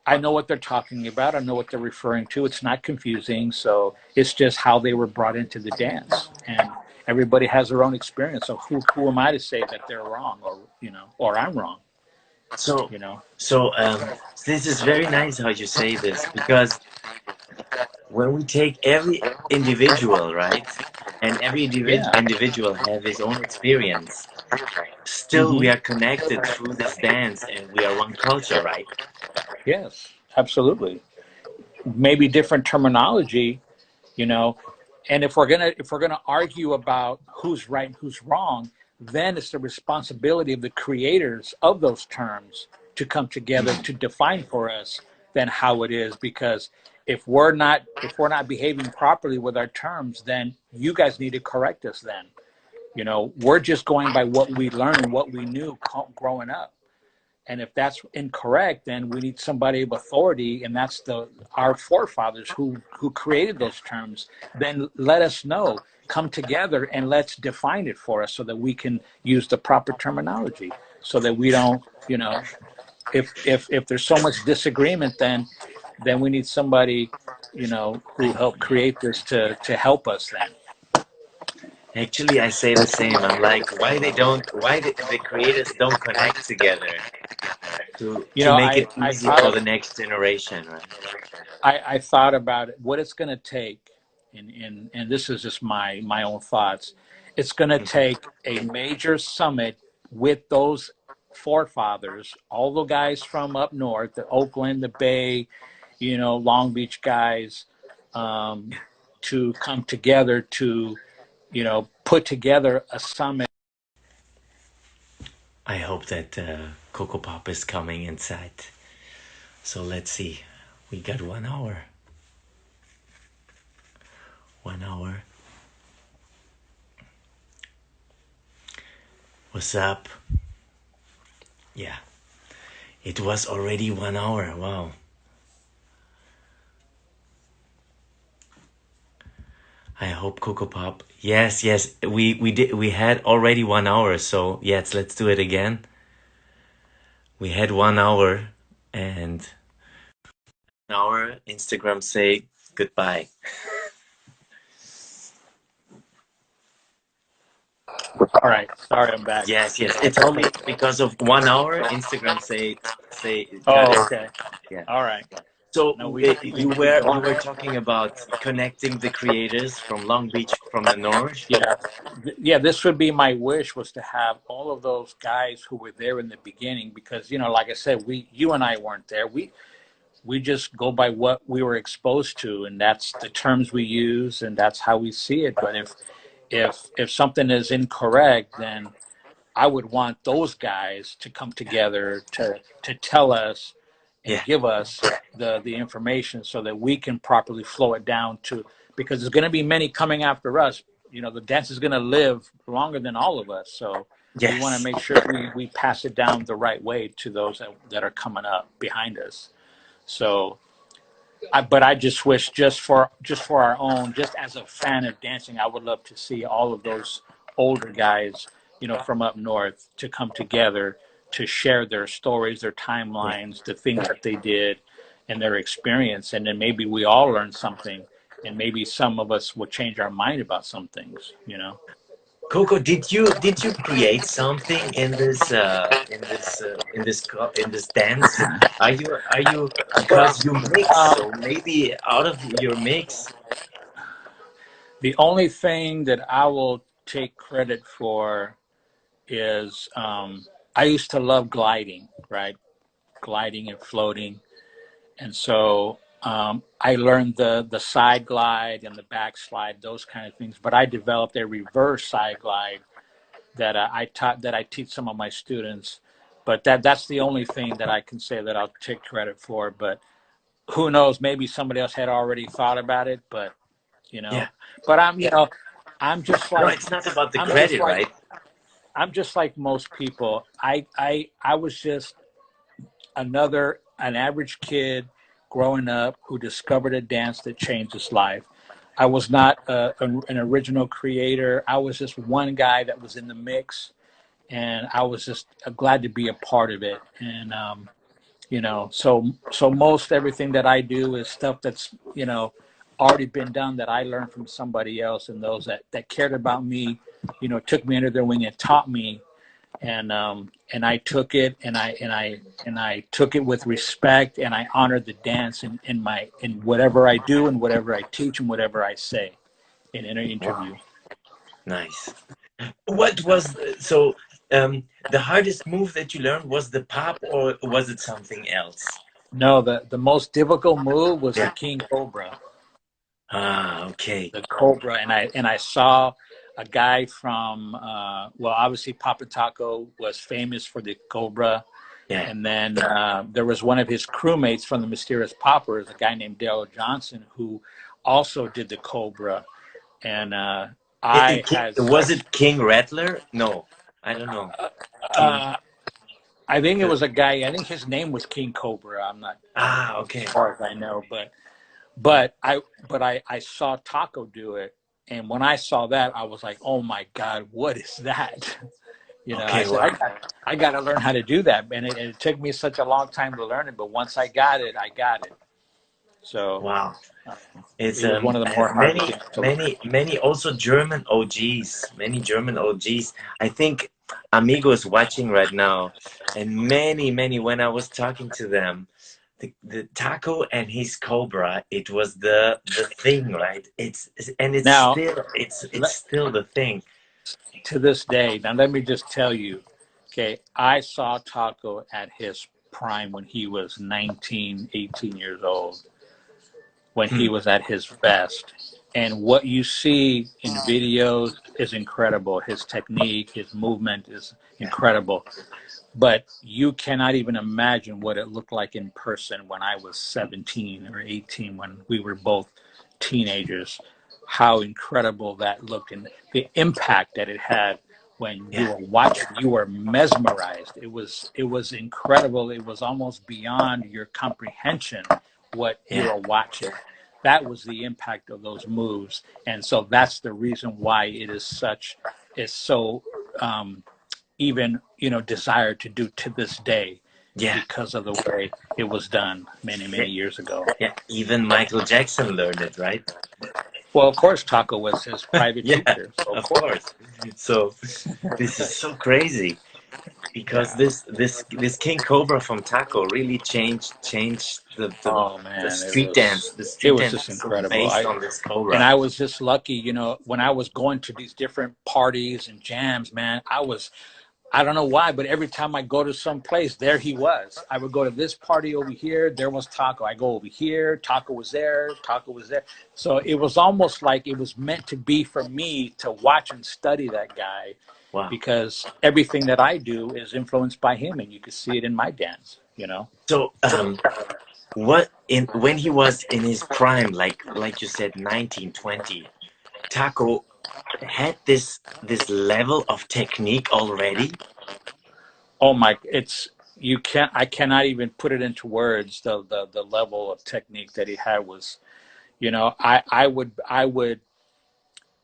I know what they're talking about. I know what they're referring to. It's not confusing. So it's just how they were brought into the dance, and everybody has their own experience. So who am I to say that they're wrong, or or I'm wrong? So, You know. so this is very nice how you say this because when we take every individual, right, and every Yeah. individual have his own experience, still we Hmm. are connected through this dance and we are one culture, right? Yes, absolutely. Maybe different terminology, you know. And if we're gonna argue about who's right and who's wrong, then it's the responsibility of the creators of those terms to come together to define for us then how it is. Because if we're not behaving properly with our terms, then you guys need to correct us. Then we're just going by what we learned and what we knew growing up. And if that's incorrect, then we need somebody of authority, and that's our forefathers who created those terms. Then let us know. Come together and let's define it for us so that we can use the proper terminology. So that we don't, if there's so much disagreement, then we need somebody, who helped create this to help us then. Actually, I say the same. I'm like, why the creators don't connect together to make I it I easy thought for the of next generation, right? I thought about it, what it's going to take, and this is just my own thoughts. It's going to Mhm. take a major summit with those forefathers, all the guys from up north, the Oakland, the Bay, Long Beach guys, um, Yeah. to come together to, put together a summit. I hope that Coco Pop is coming inside. So let's see. We got 1 hour. 1 hour. What's up? Yeah. It was already 1 hour. Wow. I hope Coco Pop. Yes, yes. We did. We had already 1 hour. So yes, let's do it again. We had 1 hour, and our Instagram say goodbye. All right. Sorry, I'm back. Yes, yes. It's only because of 1 hour. Instagram say cut Oh, it. okay. Yeah. All right. So No, we keep you going. were talking about connecting the creators from Long Beach from the north. Yeah. Yeah, this would be my wish, was to have all of those guys who were there in the beginning, because, like I said, you and I weren't there. We just go by what we were exposed to, and that's the terms we use, and that's how we see it. But if something is incorrect, then I would want those guys to come together to tell us and Yeah. give us the information, so that we can properly flow it down to, because there's going to be many coming after us. The dance is going to live longer than all of us, so we want to Yes. make sure we pass it down the right way to those that are coming up behind us. So but I just wish, just for our own, just as a fan of dancing, I would love to see all of those older guys, from up north, to come together to share their stories, their Yeah. timelines, the things that they did, and their experience, and then maybe we all learn something, and maybe some of us will change our mind about some things. Coco, did you create something in this dance? Are you Well, because you mix, um, so maybe out of your mix? the only thing that I will take credit for is, I used to love gliding, right? Gliding and floating. And so, I learned the side glide and the back slide, those kind of things. But I developed a reverse side glide that I teach some of my students. But that's the only thing that I can say that I'll take credit for. But who knows? Maybe somebody else had already thought about it. But you Yeah. know, but I'm just No, like it's not about the I'm just credit, like right? I'm just like most people. I was just an average kid growing up who discovered a dance that changed his life. I was not an original creator. I was just one guy that was in the mix, and I was just glad to be a part of it. And so most everything that I do is stuff that's already been done, that I learned from somebody else, and those that cared about me, took me under their wing and taught me, and I took it, and I took it with respect, and I honored the dance in whatever I do, and whatever I teach, and whatever I say in an Wow, interview. nice. What was the hardest move that you learned was the pop, or was it something else? No, the most difficult move was the Yeah. King Cobra. Ah, okay. The Cobra, and I saw a guy from, well, obviously Papa Taco was famous for the Cobra, Yeah. and then there was one of his crewmates from the Mysterious Poppers, a guy named Daryl Johnson, who also did the Cobra, and I had Was such. it King Rattler? No, I don't know. King. Uh, I think it The, was a guy. I think his name was King Cobra. I'm not, as okay. far as I know, but I saw Taco do it, and when I saw that, I was like, "Oh my God, what is that?" I Okay, said, wow. I got to learn how to do that, and it took me such a long time to learn it. But once I got it, I got it. So Wow. uh, It's it was one of the more hard many things to learn. many also German OGs, many German OGs. I think Amigo is watching right now, and many when I was talking to them, the taco and his cobra, it was the thing, right? It's Now, still it's still the thing. to this day, now let me just tell you, okay, I saw Taco at his prime when he was 19, 18 years old, when he Hmm. was at his best. And what you see in videos is incredible. His technique, his movement is Yeah. incredible. But you cannot even imagine what it looked like in person when I was 17 or 18, when we were both teenagers, how incredible that looked, and the impact that it had when you Yeah. were watching, you were mesmerized. It was incredible. It was almost beyond your comprehension what you Yeah. were watching. That was the impact of those moves, and so that's the reason why it is so even desired to do to this day, Yeah. because of the way it was done many Yeah. years ago. Yeah. Even Michael Jackson learned it, right? Well, of course, Taco was his private Yeah, teacher, so of of course. course. So this is so crazy because Yeah. this King Cobra from Taco really changed Oh the man, street dance. The it street was dance just is so incredible. based I on this and Cobra. I was just lucky, when I was going to these different parties and jams, man. I don't know why, but every time I go to some place, there he was. I would go to this party over here, there was Taco. I go over here, Taco was there, Taco was there. So it was almost like it was meant to be for me to watch and study that guy, Wow. because everything that I do is influenced by him, and you can see it in my dance. So what in when he was in his prime, like you said, 1920, Taco had this level of technique already. Oh my, I cannot even put it into words. The level of technique that he had was, I would,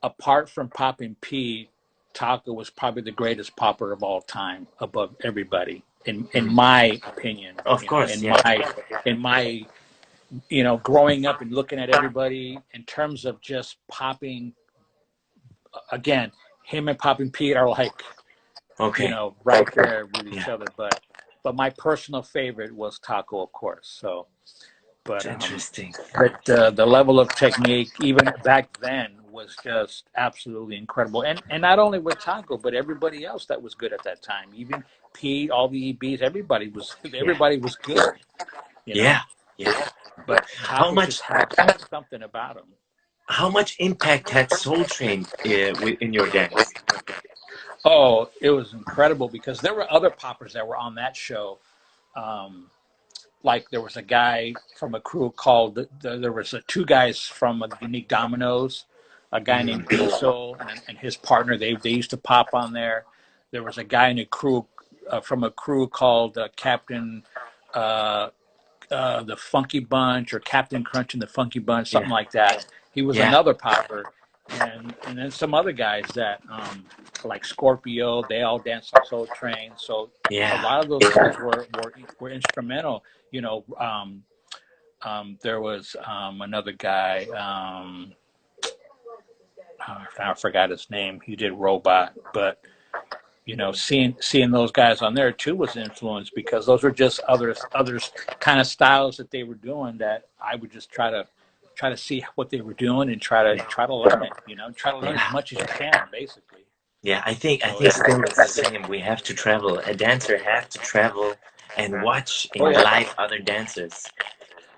apart from popping P, Taco was probably the greatest popper of all time, above everybody, in Mm. my opinion. Of course, In yeah. my growing up and looking at everybody in terms of just popping. Again, him and popping Pete are like, Okay. right there with each Yeah. other. But my personal favorite was Taco, of course. So, but It's interesting. the level of technique even back then was just absolutely incredible. And not only with Taco, but everybody else that was good at that time. Even Pete, all the EBs, everybody was Yeah. everybody was good. You Yeah. know, Yeah. but How Taco much just had something about him. how much impact had Soul Train in your dance? Oh, it was incredible because there were other poppers that were on that show. Um, like there was a guy from a crew called there was two guys from Unique Dominoes, a guy named Mm. Diesel and his partner. They used to pop on there. There was a guy in a crew from a crew called Captain uh, the Funky Bunch, or Captain Crunch and the Funky Bunch, something Yeah. like that. He was Yeah. another popper, and then some other guys that like Scorpio. They all danced on Soul Train. So a Yeah. lot of those guys were instrumental. There was another guy. I forgot his name. He did Robot, but seeing those guys on there too was influenced, because those were just others kind of styles that they were doing, that I would just try to see what they were doing and try to learn it. Try to learn as Yeah. much as you can, basically. Yeah. I So think still it's the same. We have to travel. A dancer have to travel and watch oh in yeah, live other dancers.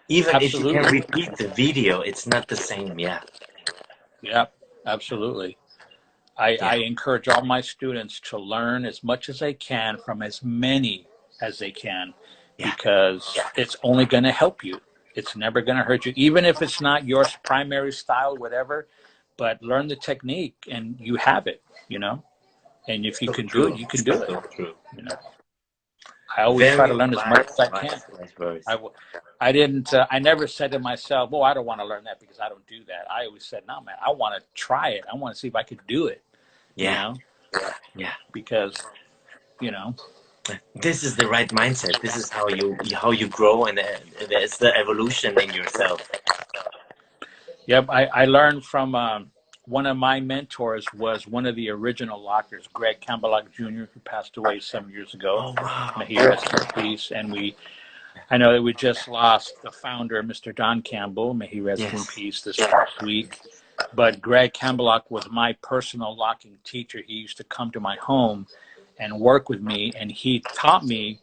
Even if you can absolutely, repeat the video, it's not the same. Yeah. yeah, absolutely. I Yeah. encourage all my students to learn as much as they can from as many as they can, Yeah. because it's only going to help you. It's never going to hurt you, even if it's not your primary style, whatever. But learn the technique, and you have it. And if you So can do it, true. you can do it. So true. You know, I always try to Very learn as much as I can. wise words. I didn't. I never said to myself, "Oh, I don't want to learn that because I don't do that." I always said, "No, man, I want to try it. I want to see if I could do it." You Yeah. know, Yeah. because you know This is the right mindset. This is how you grow, and it's the evolution in yourself. Yep, I learned from one of my mentors was one of the original lockers, Greg Campbell Jr., who passed away some years ago. Oh wow. May he rest in peace. And I know that we just lost the founder, Mr. Don Campbell. May he rest in Yes. peace this past week. But Greg Campbell was my personal locking teacher. He used to come to my home and work with me, and he taught me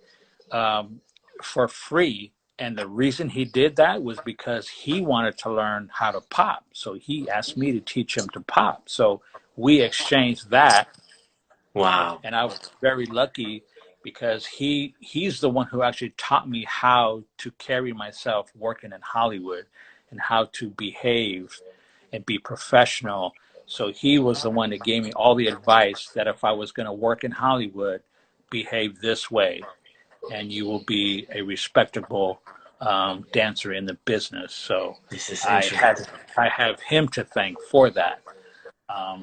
um, for free. And the reason he did that was because he wanted to learn how to pop. So he asked me to teach him to pop. So we exchanged that, Wow. and I was very lucky because he's the one who actually taught me how to carry myself working in Hollywood, and how to behave and be professional. So he was the one that gave me all the advice that if I was going to work in Hollywood, behave this way, and you will be a respectable dancer in the business. So This is I interesting. had I have him to thank for that.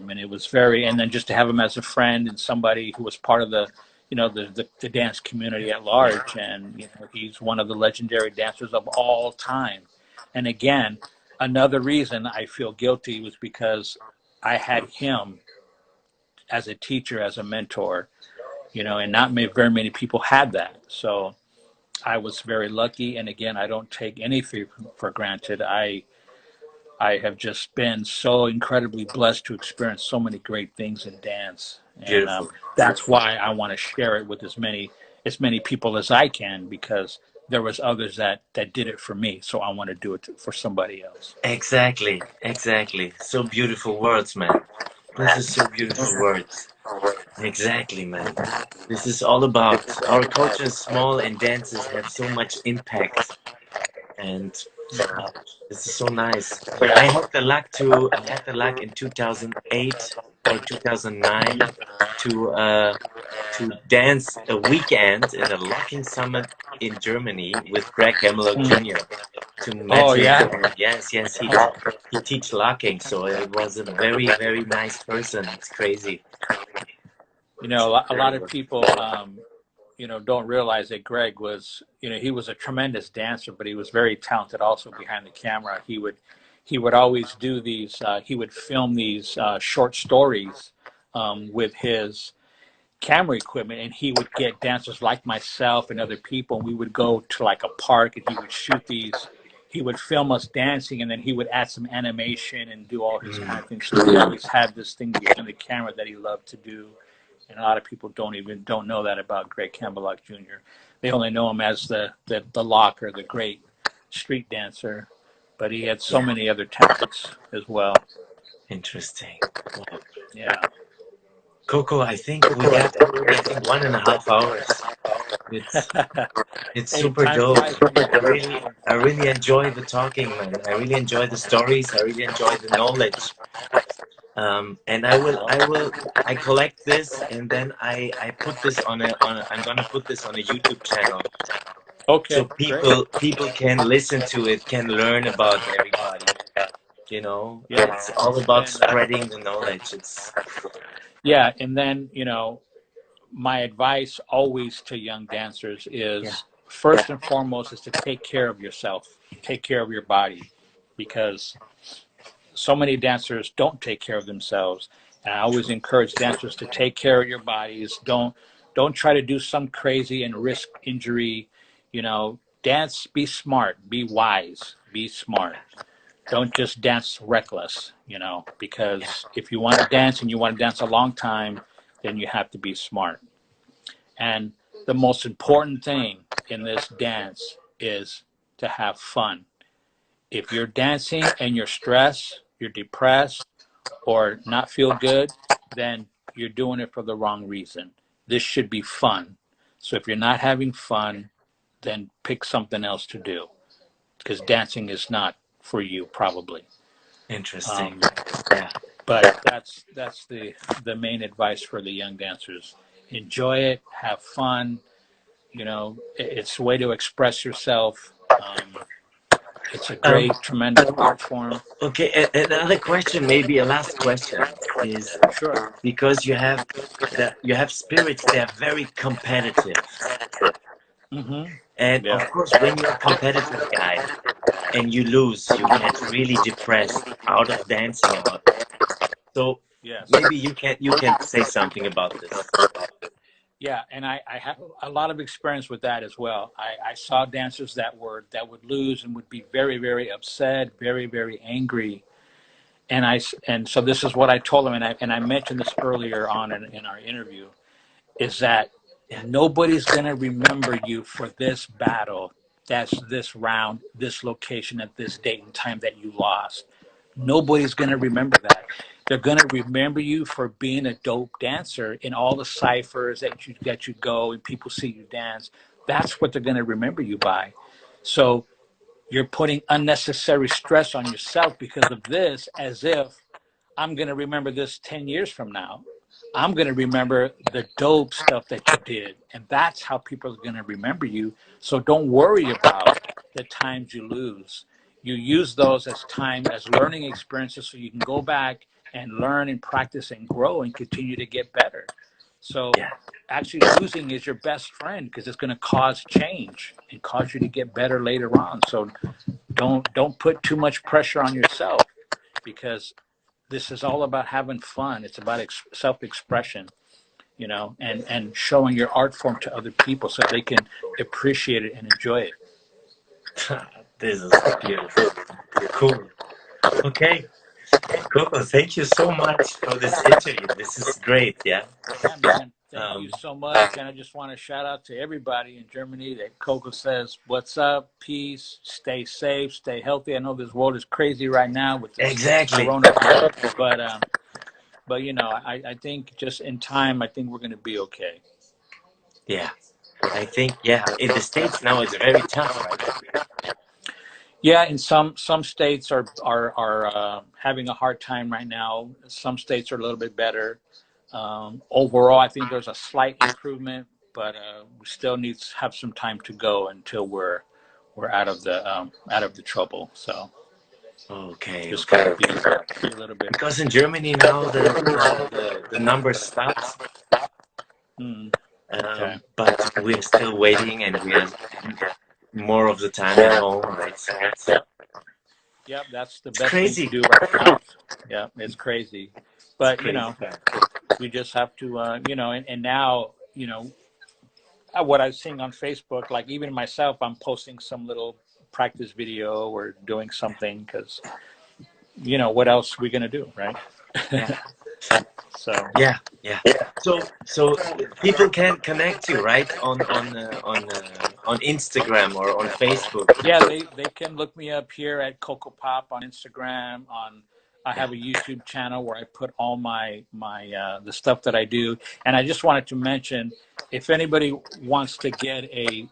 And it was very, and then just to have him as a friend and somebody who was part of the, the dance community at large. And, he's one of the legendary dancers of all time. And again, another reason I feel guilty was because I had him as a teacher, as a mentor, and not very many people had that. So I was very lucky. And again, I don't take anything for granted. I have just been so incredibly blessed to experience so many great things in dance, and Beautiful. that's why I want to share it with as many people as I can, because there was others that did it for me, so I want to do it for somebody else. Exactly, exactly. So beautiful words, man. This is so beautiful words. Exactly, man. This is all about our culture is small and dances have so much impact. And wow, this is so nice. I had the luck in 2008 or 2009 to uh to dance a weekend in a locking summit in Germany with Greg Hemlock Mm. Jr. to met Oh him. yeah. And yes, yes, he teach locking, so it was a very, very nice person. It's crazy. A lot of people, don't realize that Greg was, he was a tremendous dancer, but he was very talented also behind the camera. He would always do these. He would film these short stories with his camera equipment, and he would get dancers like myself and other people, and we would go to like a park, and he would shoot these. He would film us dancing, and then he would add some animation and do all his kind Mm, of things. So he always had this thing behind the camera that he loved to do, and a lot of people don't know that about Greg Campbellock Jr. They only know him as the locker, the great street dancer, but he had so yeah, many other talents as well. interesting. Wow. Yeah. Coco, I think we got already, I think 1.5 hours. It's it's Hey, super time dope. flies when you're having fun. I really enjoy the talking, man. I really enjoy the stories. I really enjoy the knowledge. And I collect this and then I put this I'm gonna put this on a YouTube channel so Okay, great. people can listen to it, can learn about everybody. Yeah, It's all about and spreading the knowledge. It's yeah, and then my advice always to young dancers yeah, is first and foremost is to take care of yourself, take care of your body, because so many dancers don't take care of themselves. And I always true. encourage dancers to take care of your bodies. Don't try to do some crazy and risk injury. Dance. Be smart. Be wise. Be smart. Don't just dance reckless. Yeah, Because if you want to dance and you want to dance a long time, then you have to be smart. And the most important thing in this dance is to have fun. If you're dancing and you're stressed, you're depressed, or not feel good, then you're doing it for the wrong reason. This should be fun. So if you're not having fun, then pick something else to do, because dancing is not for you probably. interesting. Um, Yeah, but that's the main advice for the young dancers. Enjoy it, have fun. It's a way to express yourself. It's a um, great, tremendous art form. okay, another question, maybe a last question is Sure. because you have spirits, they're very competitive. Mm-hmm. And Yeah. of course, when you're a competitive guy and you lose, you get really depressed out of dancing out. So Yes. maybe you can say something about this. Yeah, and I have a lot of experience with that as well. I saw dancers that would lose and would be very, very upset, very, very angry. And so this is what I told them, and I mentioned this earlier on in our interview, is that Yeah, nobody's gonna remember you for this battle, that's this round, this location at this date and time that you lost. Nobody's going to remember that. They're going to remember you for being a dope dancer in all the ciphers that you go and people see you dance. That's what they're going to remember you by. So you're putting unnecessary stress on yourself because of this, as if I'm going to remember this 10 years from now. I'm going to remember the dope stuff that you did. And that's how people are going to remember you. So don't worry about the times you lose. You use those as time, as learning experiences so you can go back and learn and practice and grow and continue to get better. So Yeah. actually losing is your best friend because it's going to cause change and cause you to get better later on. So don't put too much pressure on yourself because this is all about having fun. It's about self-expression, you know, and showing your art form to other people so they can appreciate it and enjoy it. This is beautiful. Cool. Okay. Coco, thank you so much for this interview. This is great. Yeah. Yeah, man. Thank you Um, so much. And I just want to shout out to everybody in Germany that Coco says, what's up? Peace. Stay safe. Stay healthy. I know this world is crazy right now with this exactly. coronavirus, but you know, I think just in time, I think we're going to be okay. Yeah. I think, yeah, in the States now it's very tough, right? Yeah, in some states are having a hard time right now. Some states are a little bit better. Overall, I think there's a slight improvement, but we still need to have some time to go until we're out of the trouble. So Okay, just okay. gotta be a little bit. Because in Germany now the numbers stopped, Mm, okay. but we're still waiting and we are more of the time at home, right? So Yep. Yep. That's the it's best thing to crazy. do right now. Yeah, it's crazy, It's but you crazy. know, we just have to, you know, and now, you know, what I'm seeing on Facebook, like even myself, I'm posting some little practice video or doing something because, you know, what else are we going to do, right? Yeah. So, Yeah, yeah. So people can connect you, right? On Instagram or on Facebook. yeah, they can look me up here at Coco Pop on Instagram. I Yeah. have a YouTube channel where I put all my the stuff that I do. And I just wanted to mention, if anybody wants to get a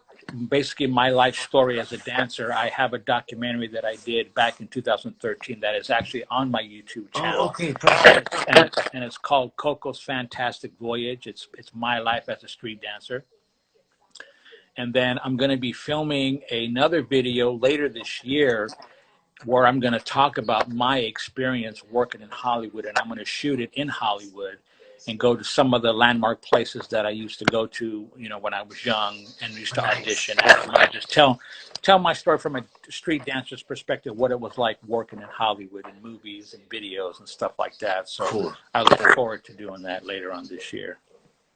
basically my life story as a dancer, I have a documentary that I did back in 2013 that is actually on my YouTube Oh, channel, okay, perfect. and it's called Coco's Fantastic Voyage. It's my life as a street dancer. And then I'm going to be filming another video later this year where I'm going to talk about my experience working in Hollywood, and I'm going to shoot it in Hollywood and go to some of the landmark places that I used to go to, you know, when I was young and used to Nice. audition at. I'm going to just tell my story from a street dancer's perspective, what it was like working in Hollywood in movies and videos and stuff like that. So Cool. I look forward to doing that later on this year.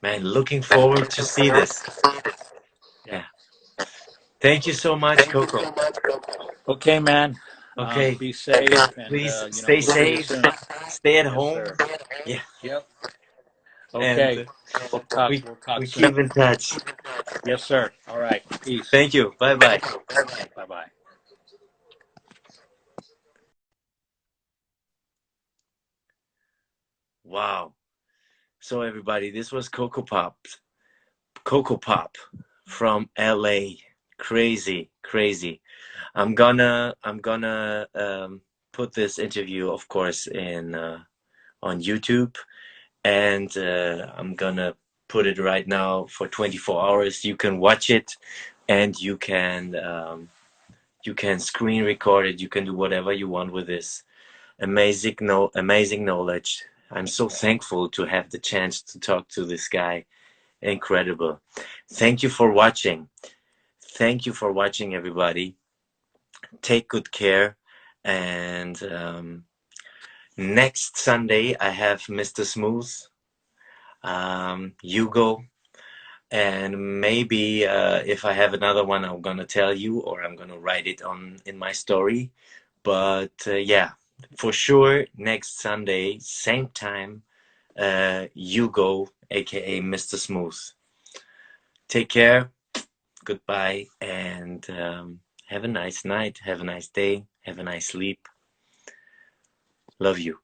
Man, looking forward to see this. Yeah. Yeah. Thank you so much, Coco. Okay, man. Okay. Be safe, and Please you know, stay we'll see you safe. soon. Stay at Yes, home. sir. Yeah. Yep. And Okay. We'll talk. we We'll talk we soon. keep in touch. Yes, sir. All right. Peace. Thank you. Bye bye. Bye bye. Wow. So everybody, this was Coco Pop from LA. Crazy, crazy. I'm gonna put this interview, of course, in on YouTube, and I'm gonna put it right now for 24 hours. You can watch it, and you can screen record it. You can do whatever you want with this. Amazing, no, amazing knowledge. I'm so thankful to have the chance to talk to this guy. Incredible. Thank you for watching. Thank you for watching, everybody. Take good care. And next Sunday, I have Mr. Smooth, Hugo, and maybe if I have another one, I'm gonna tell you, or I'm gonna write it on in my story. But yeah, for sure, next Sunday, same time, Hugo, aka Mr. Smooth. Take care. Goodbye, and have a nice night. Have a nice day. Have a nice sleep. Love you.